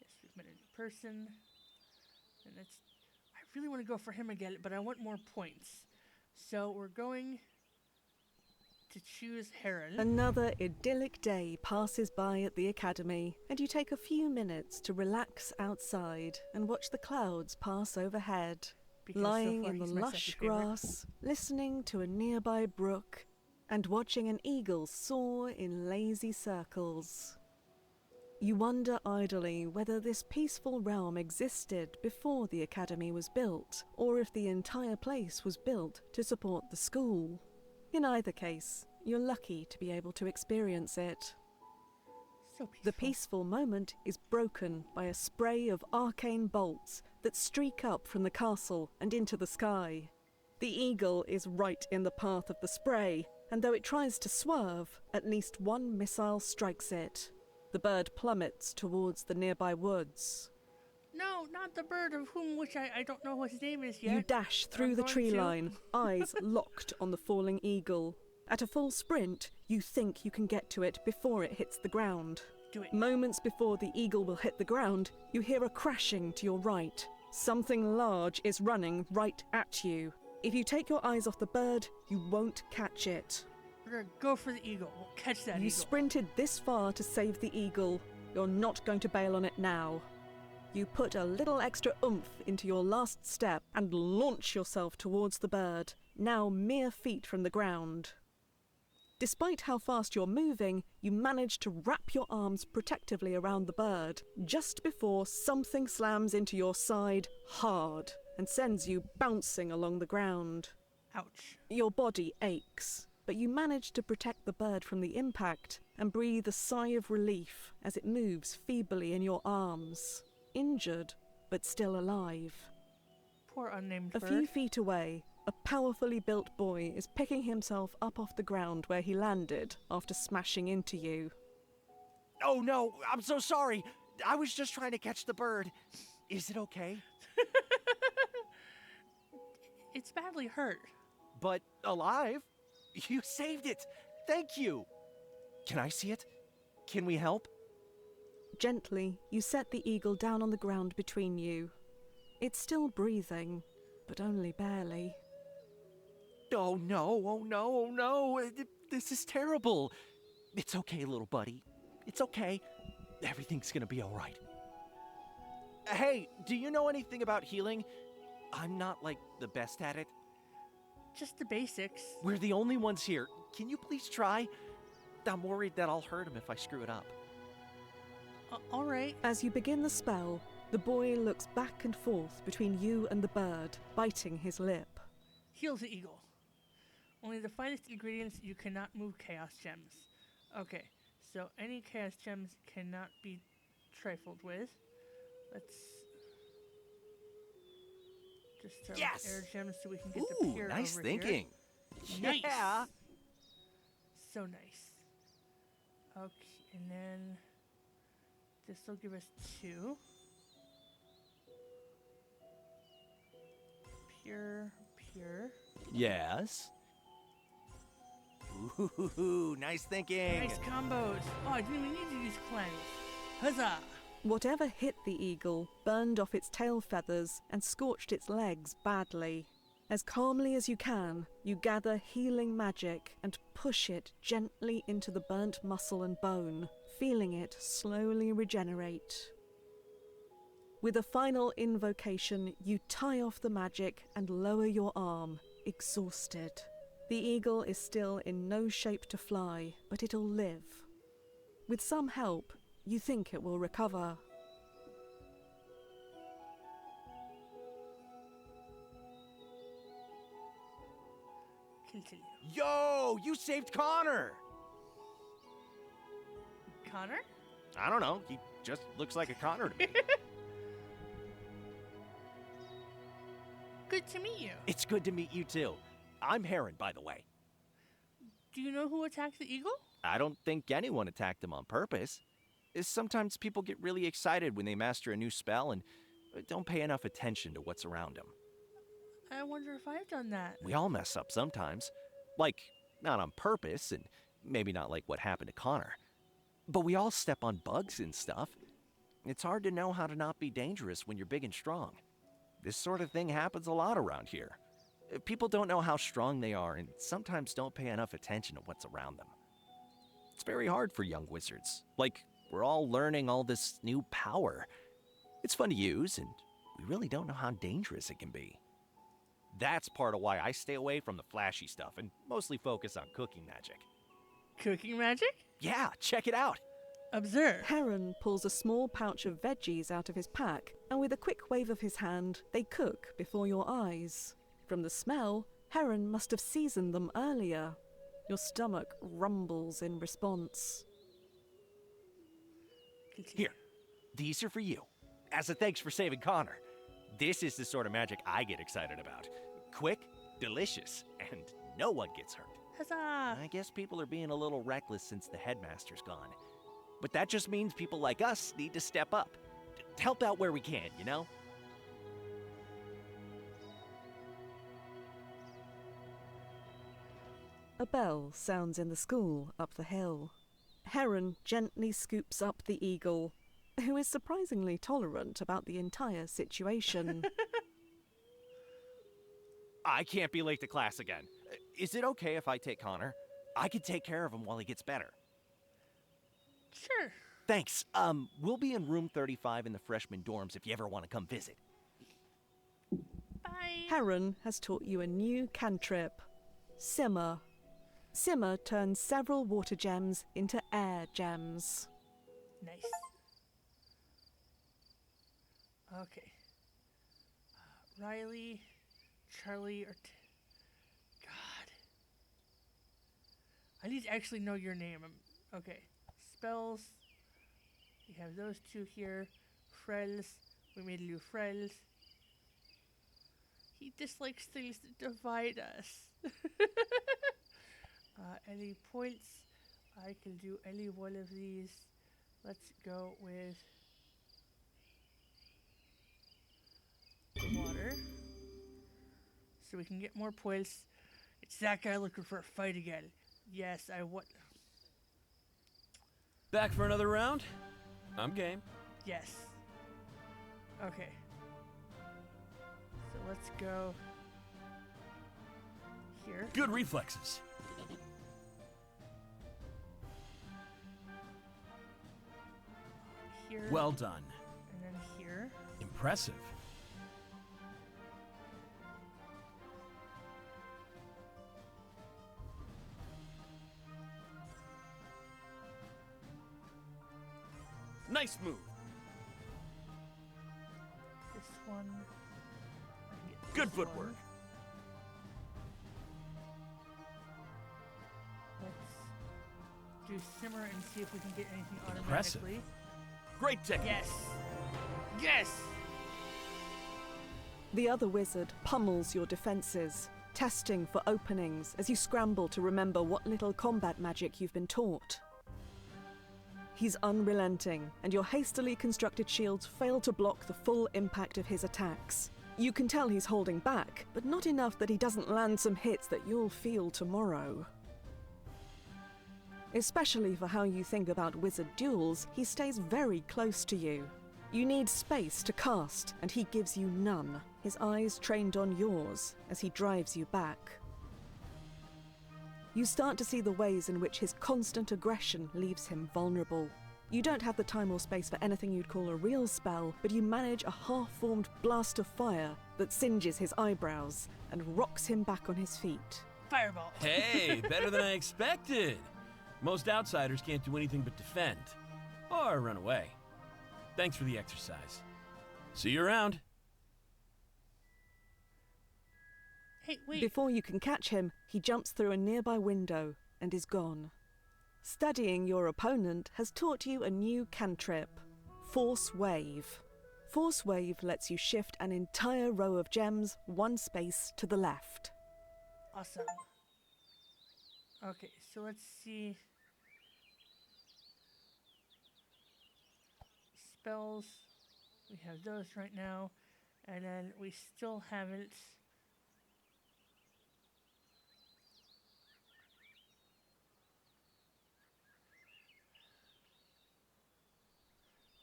Yes, we've met a new person. And that's I really want to go for him again, but I want more points. So we're going to choose Heron. Another idyllic day passes by at the academy, and you take a few minutes to relax outside and watch the clouds pass overhead. Because so Lying far in the he's my lush second favorite. grass, listening to a nearby brook, and watching an eagle soar in lazy circles. You wonder idly whether this peaceful realm existed before the academy was built, or if the entire place was built to support the school. In either case, you're lucky to be able to experience it. So peaceful. The peaceful moment is broken by a spray of arcane bolts that streak up from the castle and into the sky. The eagle is right in the path of the spray, and though it tries to swerve, at least one missile strikes it. The bird plummets towards the nearby woods. No, not the bird of whom which I don't know what his name is yet. You dash but through I'm the going tree to. line, eyes locked on the falling eagle. At a full sprint, you think you can get to it before it hits the ground. Do it. Moments before the eagle will hit the ground, you hear a crashing to your right. Something large is running right at you. If you take your eyes off the bird, you won't catch it. We're gonna go for the eagle. We'll catch that You eagle. sprinted this far to save the eagle. You're not going to bail on it now. You put a little extra oomph into your last step and launch yourself towards the bird, now mere feet from the ground. Despite how fast you're moving, you manage to wrap your arms protectively around the bird just before something slams into your side hard and sends you bouncing along the ground. Ouch. Your body aches, but you manage to protect the bird from the impact and breathe a sigh of relief as it moves feebly in your arms. Injured, but still alive. Poor unnamed A bird. few feet away, a powerfully built boy is picking himself up off the ground where he landed after smashing into you. Oh no, I'm so sorry. I was just trying to catch the bird. Is it okay? It's badly hurt. But alive? You saved it. Thank you. Can I see it? Can we help? Gently, you set the eagle down on the ground between you. It's still breathing, but only barely. Oh no, oh no, oh no. This is terrible. It's okay, little buddy. It's okay. Everything's gonna be alright. Hey, do you know anything about healing? I'm not, like, the best at it. Just the basics. We're the only ones here. Can you please try? I'm worried that I'll hurt him if I screw it up. All right. As you begin the spell, the boy looks back and forth between you and the bird, biting his lip. Heals the eagle. Only the finest ingredients. You cannot move chaos gems. Okay, so any chaos gems cannot be trifled with. Let's just start Yes! with air gems so we can get the Ooh, pier nice over thinking. Here. Nice. Yeah. So nice. Okay, and then this will give us 2. Pure. Yes. Ooh, nice thinking. Nice combos. Oh, I didn't even need to use cleanse. Huzzah! Whatever hit the eagle burned off its tail feathers and scorched its legs badly. As calmly as you can, you gather healing magic and push it gently into the burnt muscle and bone, feeling it slowly regenerate. With a final invocation, you tie off the magic and lower your arm, exhausted. The eagle is still in no shape to fly, but it'll live. With some help, you think it will recover. Continue. Yo, you saved Connor. Connor? I don't know. He just looks like a Connor to me. Good to meet you. It's good to meet you too. I'm Heron, by the way. Do you know who attacked the eagle? I don't think anyone attacked him on purpose. Sometimes people get really excited when they master a new spell and don't pay enough attention to what's around them. I wonder if I've done that. We all mess up sometimes. Like, not on purpose, and maybe not like what happened to Connor. But we all step on bugs and stuff. It's hard to know how to not be dangerous when you're big and strong. This sort of thing happens a lot around here. People don't know how strong they are and sometimes don't pay enough attention to what's around them. It's very hard for young wizards. Like, we're all learning all this new power. It's fun to use, and we really don't know how dangerous it can be. That's part of why I stay away from the flashy stuff and mostly focus on cooking magic. Cooking magic? Yeah, check it out. Observe. Heron pulls a small pouch of veggies out of his pack, and with a quick wave of his hand, they cook before your eyes. From the smell, Heron must have seasoned them earlier. Your stomach rumbles in response. Continue. Here, these are for you. As a thanks for saving Connor. This is the sort of magic I get excited about. Quick, delicious, and no one gets hurt. Huzzah! I guess people are being a little reckless since the headmaster's gone. But that just means people like us need to step up. help out where we can, you know? A bell sounds in the school up the hill. Heron gently scoops up the eagle, who is surprisingly tolerant about the entire situation. I can't be late to class again. Is it okay if I take Connor? I can take care of him while he gets better. Sure. Thanks. We'll be in room 35 in the freshman dorms if you ever want to come visit. Bye. Heron has taught you a new cantrip, Simmer. Simmer turns several water gems into air gems. Nice. Okay. Riley, Charlie, or God. I need to actually know your name. Okay. Spells. We have those two here. Frels. We made a new Frels. He dislikes things that divide us. Any points? I can do any one of these. Let's go with the water. So we can get more points. It's that guy looking for a fight again. Yes, I want. Back for another round? I'm game. Yes. Okay. So let's go here. Good reflexes. Here. Well done. And then here. Impressive. Nice move. This one. I get Good this footwork. one. Let's do simmer and see if we can get anything Impressive. automatically. Great technique. Yes. Yes. The other wizard pummels your defences, testing for openings as you scramble to remember what little combat magic you've been taught. He's unrelenting, and your hastily constructed shields fail to block the full impact of his attacks. You can tell he's holding back, but not enough that he doesn't land some hits that you'll feel tomorrow. Especially for how you think about wizard duels, he stays very close to you. You need space to cast, and he gives you none, his eyes trained on yours as he drives you back. You start to see the ways in which his constant aggression leaves him vulnerable. You don't have the time or space for anything you'd call a real spell, but you manage a half-formed blast of fire that singes his eyebrows and rocks him back on his feet. Fireball. Hey, better than I expected. Most outsiders can't do anything but defend. Or run away. Thanks for the exercise. See you around. Hey, wait. Before you can catch him, he jumps through a nearby window and is gone. Studying your opponent has taught you a new cantrip, Force Wave. Force Wave lets you shift an entire row of gems one space to the left. Awesome. Okay, so let's see. Spells. We have those right now. And then we still haven't.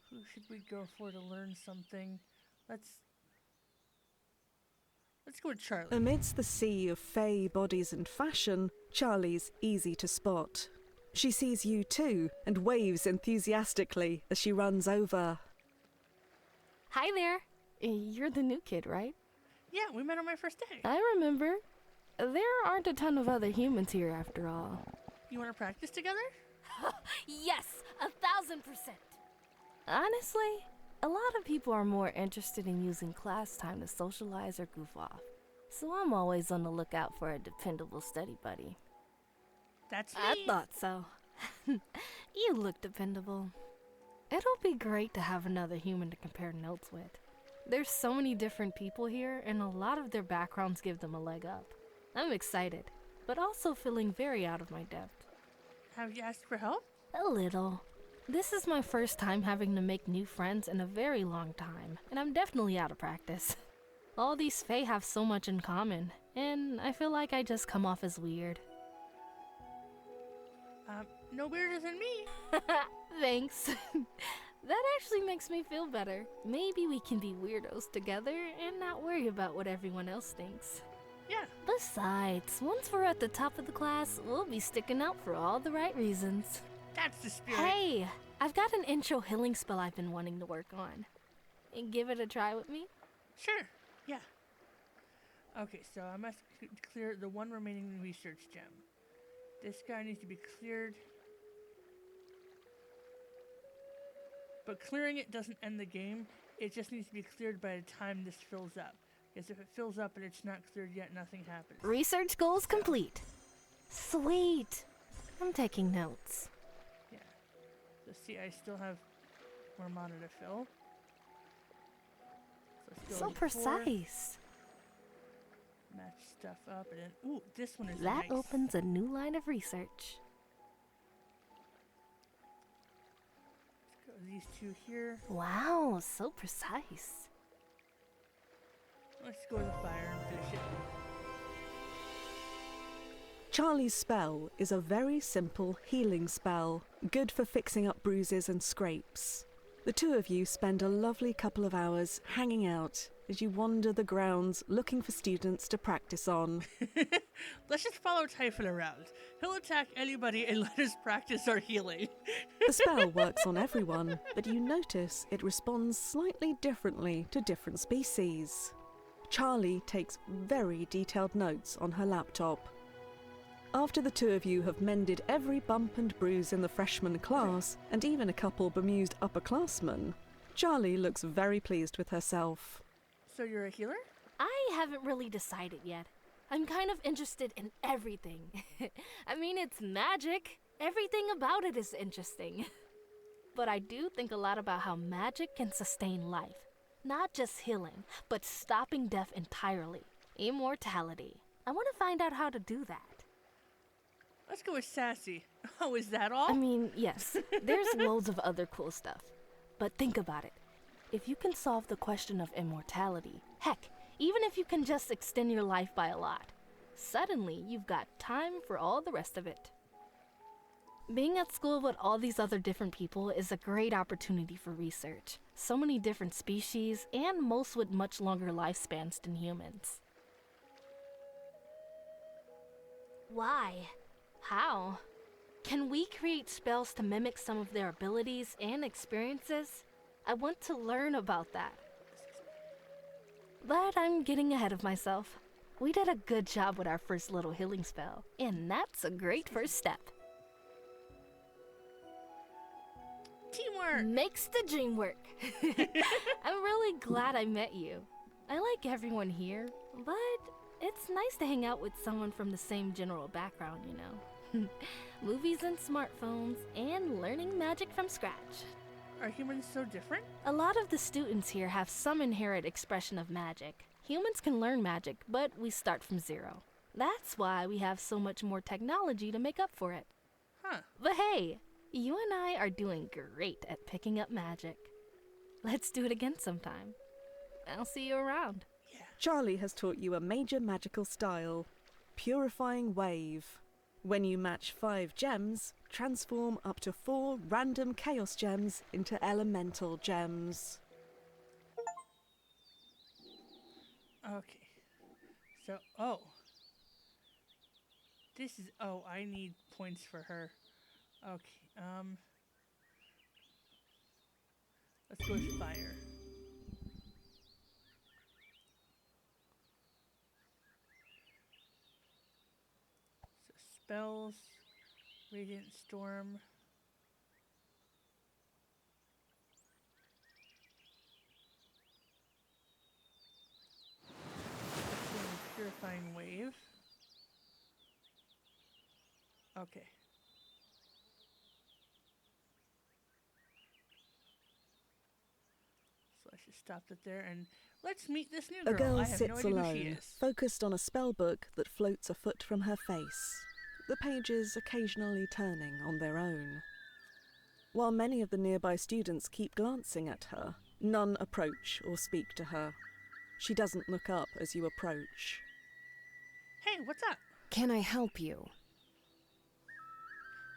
Who should we go for to learn something? Let's go with Charlie. Amidst the sea of fey bodies and fashion, Charlie's easy to spot. She sees you too and waves enthusiastically as she runs over. Hi there. You're the new kid, right? Yeah, we met on my first day. I remember. There aren't a ton of other humans here after all. You want to practice together? Yes, 1,000%. Honestly, a lot of people are more interested in using class time to socialize or goof off. So I'm always on the lookout for a dependable study buddy. That's me. I thought so. You look dependable. It'll be great to have another human to compare notes with. There's so many different people here, and a lot of their backgrounds give them a leg up. I'm excited, but also feeling very out of my depth. Have you asked for help? A little. This is my first time having to make new friends in a very long time, and I'm definitely out of practice. All these Fae have so much in common, and I feel like I just come off as weird. No weirder than me. Thanks. That actually makes me feel better. Maybe we can be weirdos together and not worry about what everyone else thinks. Yeah. Besides, once we're at the top of the class, we'll be sticking out for all the right reasons. That's the spirit. Hey, I've got an intro healing spell I've been wanting to work on. And give it a try with me? Sure. Yeah. Okay, so I must clear the one remaining research gem. This guy needs to be cleared. But clearing it doesn't end the game. It just needs to be cleared by the time this fills up. Because if it fills up and it's not cleared yet, nothing happens. Research goals complete. Sweet. I'm taking notes. Yeah. So see, I still have more mana to fill. So So precise. Match stuff up and then, ooh, this one is That nice. opens a new line of research. Let's go these two here. Wow, so precise. Let's go with the fire and finish it. Charlie's spell is a very simple healing spell, good for fixing up bruises and scrapes. The two of you spend a lovely couple of hours hanging out as you wander the grounds looking for students to practice on. Let's just follow Typhon around. He'll attack anybody and let us practice our healing. The spell works on everyone, but you notice it responds slightly differently to different species. Charlie takes very detailed notes on her laptop. After the two of you have mended every bump and bruise in the freshman class, and even a couple bemused upperclassmen, Charlie looks very pleased with herself. So you're a healer? I haven't really decided yet. I'm kind of interested in everything. I mean, it's magic. Everything about it is interesting. But I do think a lot about how magic can sustain life. Not just healing, but stopping death entirely. Immortality. I want to find out how to do that. Let's go with sassy. Oh, is that all? I mean, yes, there's loads of other cool stuff. But think about it. If you can solve the question of immortality, heck, even if you can just extend your life by a lot, suddenly you've got time for all the rest of it. Being at school with all these other different people is a great opportunity for research. So many different species, and most with much longer lifespans than humans. Why? How? Can we create spells to mimic some of their abilities and experiences? I want to learn about that. But I'm getting ahead of myself. We did a good job with our first little healing spell, and that's a great first step. Teamwork! Makes the dream work. I'm really glad I met you. I like everyone here, but it's nice to hang out with someone from the same general background, you know. Movies and smartphones, and learning magic from scratch. Are humans so different? A lot of the students here have some inherent expression of magic. Humans can learn magic, but we start from zero. That's why we have so much more technology to make up for it. Huh. But hey, you and I are doing great at picking up magic. Let's do it again sometime. I'll see you around. Charlie has taught you a major magical style, Purifying Wave. When you match 5 gems, transform up to 4 random chaos gems into elemental gems. Okay. So, oh. This is, oh, I need points for her. Okay, let's go with fire. So spells, Radiant Storm. Purifying Wave. Okay. So I should stop it there and let's meet this new girl. A girl I have no sits idea who she alone, is. focused on a spell book that floats a foot from her face, the pages occasionally turning on their own. While many of the nearby students keep glancing at her, none approach or speak to her. She doesn't look up as you approach. Hey, what's up? Can I help you?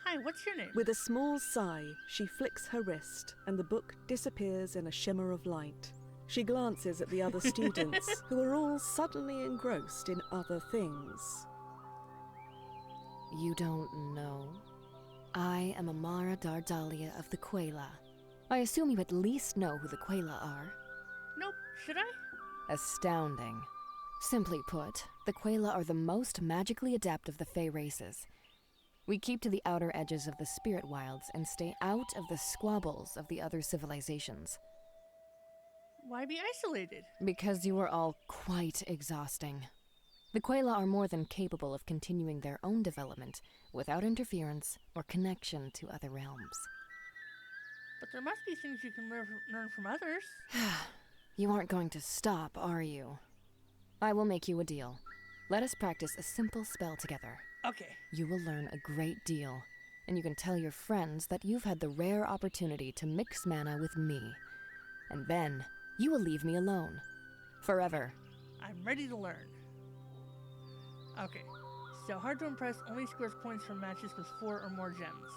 Hi, what's your name? With a small sigh, she flicks her wrist and the book disappears in a shimmer of light. She glances at the other students, who are all suddenly engrossed in other things. You don't know? I am Amara Dardalia of the Quela. I assume you at least know who the Quela are. Nope, should I? Astounding. Simply put, the Quela are the most magically adept of the Fey races. We keep to the outer edges of the spirit wilds and stay out of the squabbles of the other civilizations. Why be isolated? Because you are all quite exhausting. The Quela are more than capable of continuing their own development without interference or connection to other realms. But there must be things you can learn from others. You aren't going to stop, are you? I will make you a deal. Let us practice a simple spell together. Okay. You will learn a great deal, and you can tell your friends that you've had the rare opportunity to mix mana with me. And then, you will leave me alone. Forever. I'm ready to learn. Okay. So Hard to Impress only scores points from matches with 4 or more gems.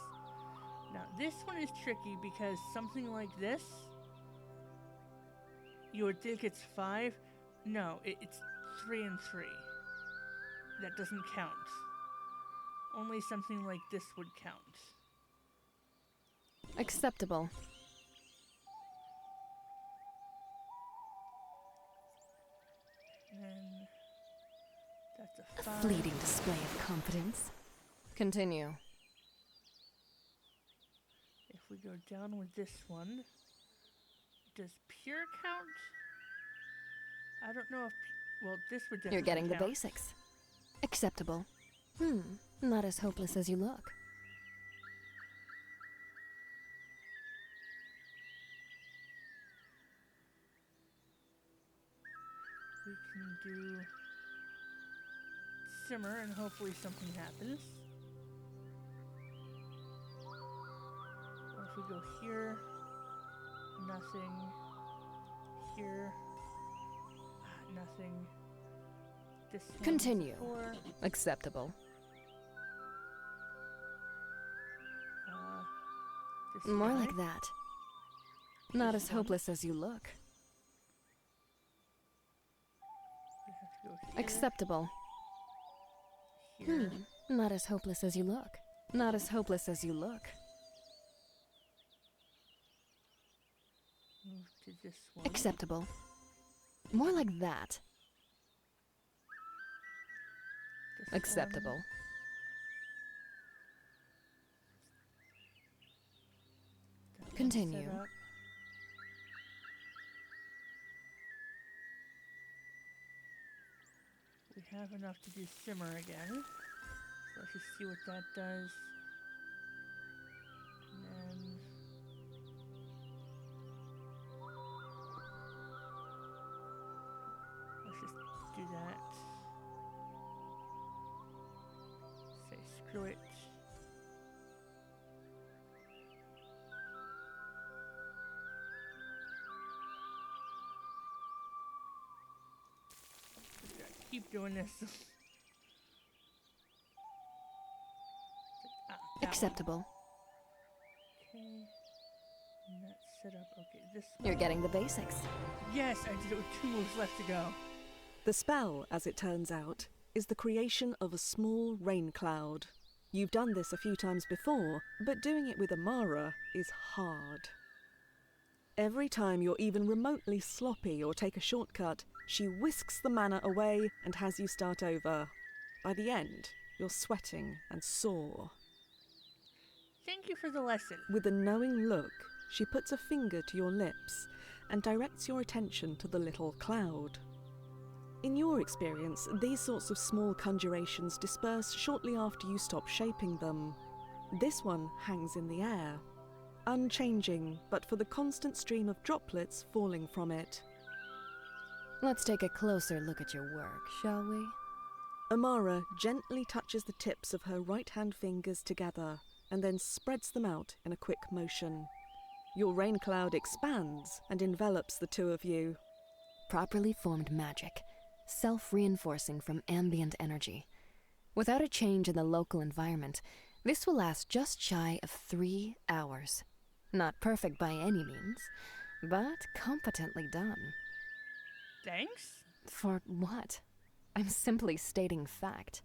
Now, this one is tricky because something like this, you would think it's 5. No, it's 3 and 3. That doesn't count. Only something like this would count. Acceptable. Then that's A a 5. fleeting display of confidence. Continue. If we go down with this one, does pure count? I don't know if... Well, this would definitely You're getting the count. basics. Acceptable. Not as hopeless as you look. We can do simmer and hopefully something happens. Or if we go here, nothing. Here, nothing. This one, Continue. 4. Acceptable. This More guy. like that. Not This as one. hopeless as you look. We have to go here. Acceptable. Here. Not as hopeless as you look. Not as hopeless as you look. Move to this one. Acceptable. More like that. This Acceptable. one. That one's Continue. set up. We have enough to do simmer again. So let's just see what that does. And then let's just do that. Say screw it. Just gotta keep doing this. Ah, that one. Acceptable. Okay. And that's set up. Okay, this one. You're getting the basics. Yes, I did it with 2 moves left to go. The spell, as it turns out, is the creation of a small rain cloud. You've done this a few times before, but doing it with Amara is hard. Every time you're even remotely sloppy or take a shortcut, she whisks the mana away and has you start over. By the end, you're sweating and sore. Thank you for the lesson. With a knowing look, she puts a finger to your lips and directs your attention to the little cloud. In your experience, these sorts of small conjurations disperse shortly after you stop shaping them. This one hangs in the air, unchanging but for the constant stream of droplets falling from it. Let's take a closer look at your work, shall we? Amara gently touches the tips of her right-hand fingers together, and then spreads them out in a quick motion. Your rain cloud expands and envelops the two of you. Properly formed magic, self-reinforcing from ambient energy. Without a change in the local environment, this will last just shy of 3 hours. Not perfect by any means, but competently done. Thanks? For what? I'm simply stating fact.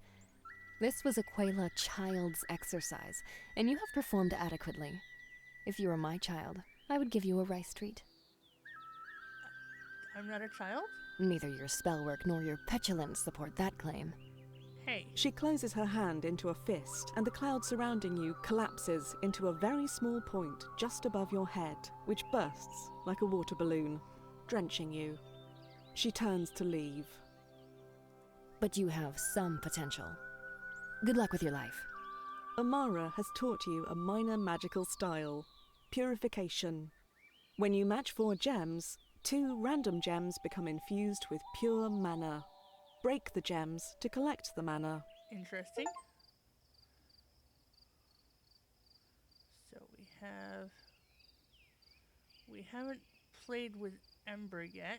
This was a Quela child's exercise, and you have performed adequately. If you were my child, I would give you a rice treat. I'm not a child? Neither your spell work nor your petulance support that claim. Hey. She closes her hand into a fist, and the cloud surrounding you collapses into a very small point just above your head, which bursts like a water balloon, drenching you. She turns to leave. But you have some potential. Good luck with your life. Amara has taught you a minor magical style, purification. When you match 4 gems, 2 random gems become infused with pure mana. Break the gems to collect the mana. Interesting. So we haven't played with Ember yet.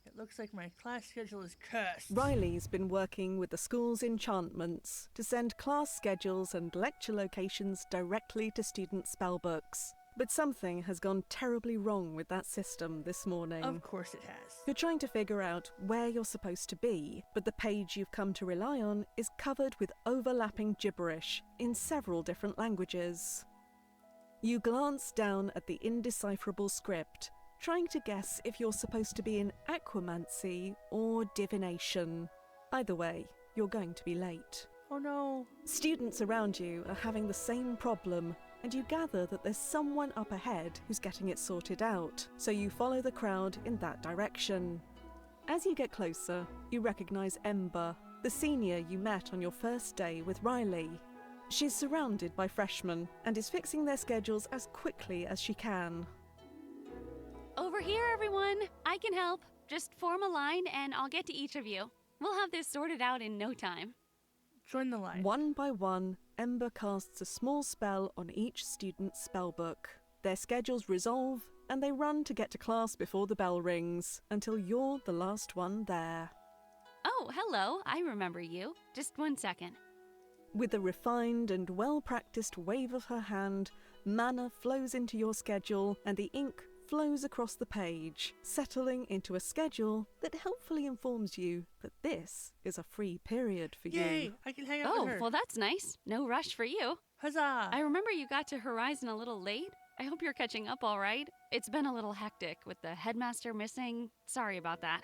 It looks like my class schedule is cursed. Riley's been working with the school's enchantments to send class schedules and lecture locations directly to student spellbooks. But something has gone terribly wrong with that system this morning. Of course it has. You're trying to figure out where you're supposed to be, but the page you've come to rely on is covered with overlapping gibberish in several different languages. You glance down at the indecipherable script, trying to guess if you're supposed to be in aquamancy or divination. Either way, you're going to be late. Oh no. Students around you are having the same problem, and you gather that there's someone up ahead who's getting it sorted out, so you follow the crowd in that direction. As you get closer, you recognize Ember, the senior you met on your first day with Riley. She's surrounded by freshmen and is fixing their schedules as quickly as she can. Over here, everyone. I can help. Just form a line and I'll get to each of you. We'll have this sorted out in no time. Join the line. One by one, Ember casts a small spell on each student's spellbook. Their schedules resolve, and they run to get to class before the bell rings, until you're the last one there. Oh, hello. I remember you. Just 1 second. With a refined and well-practiced wave of her hand, mana flows into your schedule, and the ink flows across the page, settling into a schedule that helpfully informs you that this is a free period for Yay! you. I can hang out Oh, with her. well, that's nice. No rush for you. Huzzah! I remember you got to Horizon a little late. I hope you're catching up all right. It's been a little hectic with the headmaster missing. Sorry about that.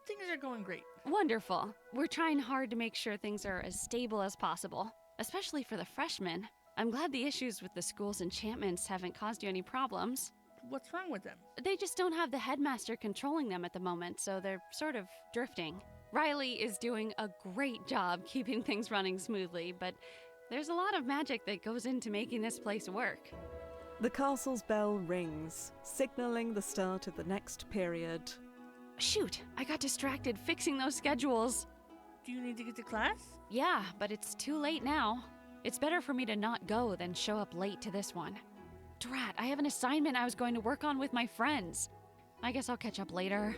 Things are going great. Wonderful. We're trying hard to make sure things are as stable as possible, especially for the freshmen. I'm glad the issues with the school's enchantments haven't caused you any problems. What's wrong with them? They just don't have the headmaster controlling them at the moment, so they're sort of drifting. Riley is doing a great job keeping things running smoothly, but there's a lot of magic that goes into making this place work. The castle's bell rings, signaling the start of the next period. Shoot, I got distracted fixing those schedules. Do you need to get to class? Yeah, but it's too late now. It's better for me to not go than show up late to this one. Drat, I have an assignment I was going to work on with my friends. I guess I'll catch up later.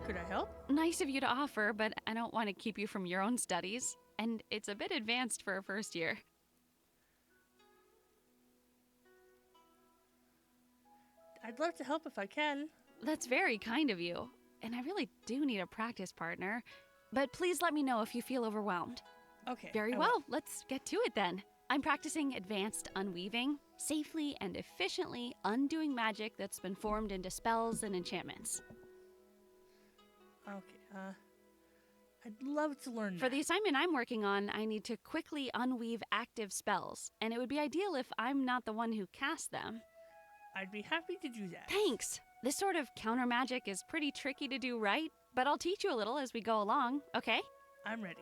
Could I help? Nice of you to offer, but I don't want to keep you from your own studies. And it's a bit advanced for a first year. I'd love to help if I can. That's very kind of you. And I really do need a practice partner. But please let me know if you feel overwhelmed. Okay. Very I well, will. let's get to it then. I'm practicing advanced unweaving, safely and efficiently undoing magic that's been formed into spells and enchantments. Okay, I'd love to learn For that. the assignment I'm working on, I need to quickly unweave active spells, and it would be ideal if I'm not the one who casts them. I'd be happy to do that. Thanks! This sort of counter magic is pretty tricky to do right, but I'll teach you a little as we go along, okay? I'm ready.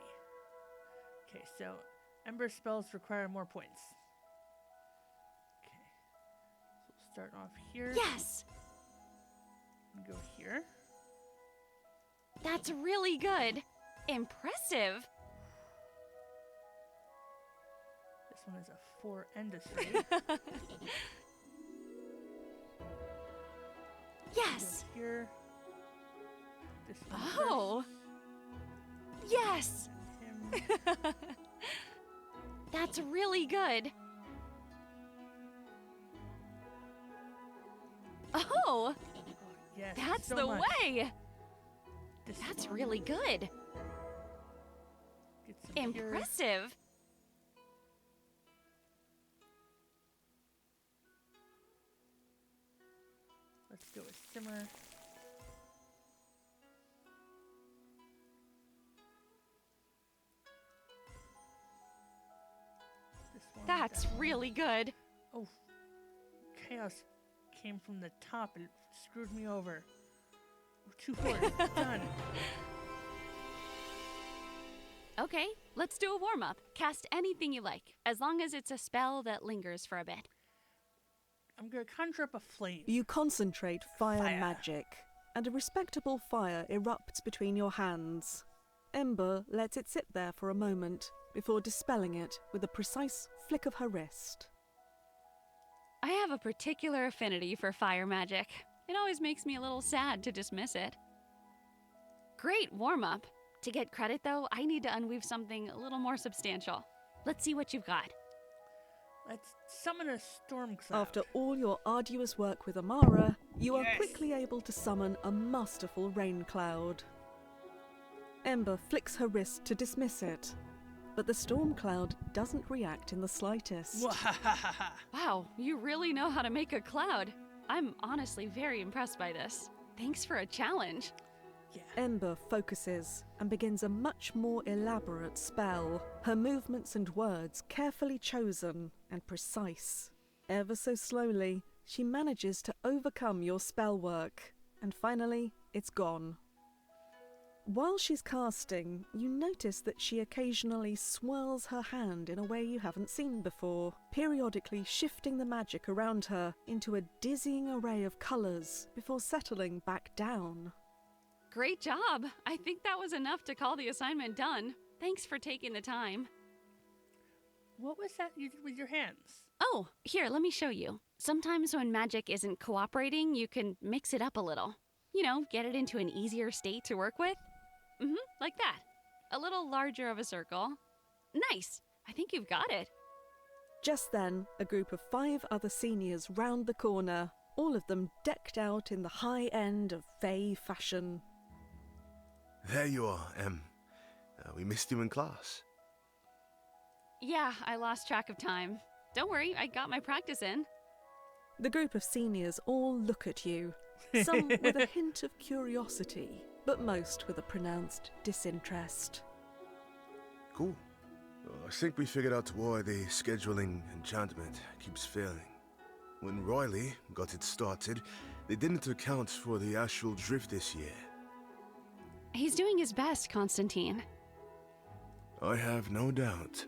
Okay, so Ember spells require more points. Okay. So we'll start off here. Yes! And go here. That's really good! Impressive! This one is a 4 and a 3. Yes! Go here. This one Oh! Yes! first, him. That's really good. Oh! Oh, yes, That's so the much. way! This That's one. really good. Get some here. Impressive. Let's do a simmer. This one, That's that one. really good. Oh, chaos came from the top and it screwed me over. 2 4s, done. Okay, let's do a warm up. Cast anything you like, as long as it's a spell that lingers for a bit. I'm gonna conjure up a flame. You concentrate fire Fire. magic, and a respectable fire erupts between your hands. Ember lets it sit there for a moment before dispelling it with a precise flick of her wrist. I have a particular affinity for fire magic. It always makes me a little sad to dismiss it. Great warm up. To get credit, though, I need to unweave something a little more substantial. Let's see what you've got. Let's summon a storm cloud. After all your arduous work with Amara, you are Yes. quickly able to summon a masterful rain cloud. Ember flicks her wrist to dismiss it, but the storm cloud doesn't react in the slightest. Mwahahaha. Wow, you really know how to make a cloud. I'm honestly very impressed by this. Thanks for a challenge. Yeah. Ember focuses and begins a much more elaborate spell, her movements and words carefully chosen and precise. Ever so slowly, she manages to overcome your spell work, and finally, it's gone. While she's casting, you notice that she occasionally swirls her hand in a way you haven't seen before, periodically shifting the magic around her into a dizzying array of colours before settling back down. Great job. I think that was enough to call the assignment done. Thanks for taking the time. What was that you did with your hands? Oh, here, let me show you. Sometimes when magic isn't cooperating, you can mix it up a little. You know, get it into an easier state to work with. Like that. A little larger of a circle. Nice. I think you've got it. Just then, a group of 5 other seniors round the corner, all of them decked out in the high end of Fae fashion. There you are, Em. We missed you in class. Yeah, I lost track of time. Don't worry, I got my practice in. The group of seniors all look at you, some with a hint of curiosity, but most with a pronounced disinterest. Cool. Well, I think we figured out why the scheduling enchantment keeps failing. When Riley got it started, they didn't account for the astral drift this year. He's doing his best, Constantine. I have no doubt.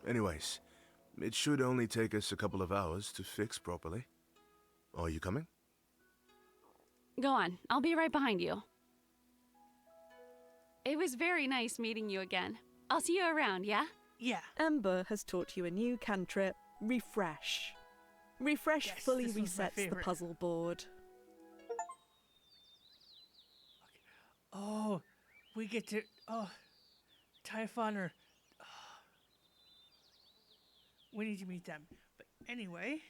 Anyways, it should only take us a couple of hours to fix properly. Are you coming? Go on, I'll be right behind you. It was very nice meeting you again. I'll see you around, yeah? Yeah. Ember has taught you a new cantrip, Refresh. Refresh Yes, fully this was my resets the favorite. puzzle board. Oh, we get to. Oh, Typhon or. We need to meet them. But anyway.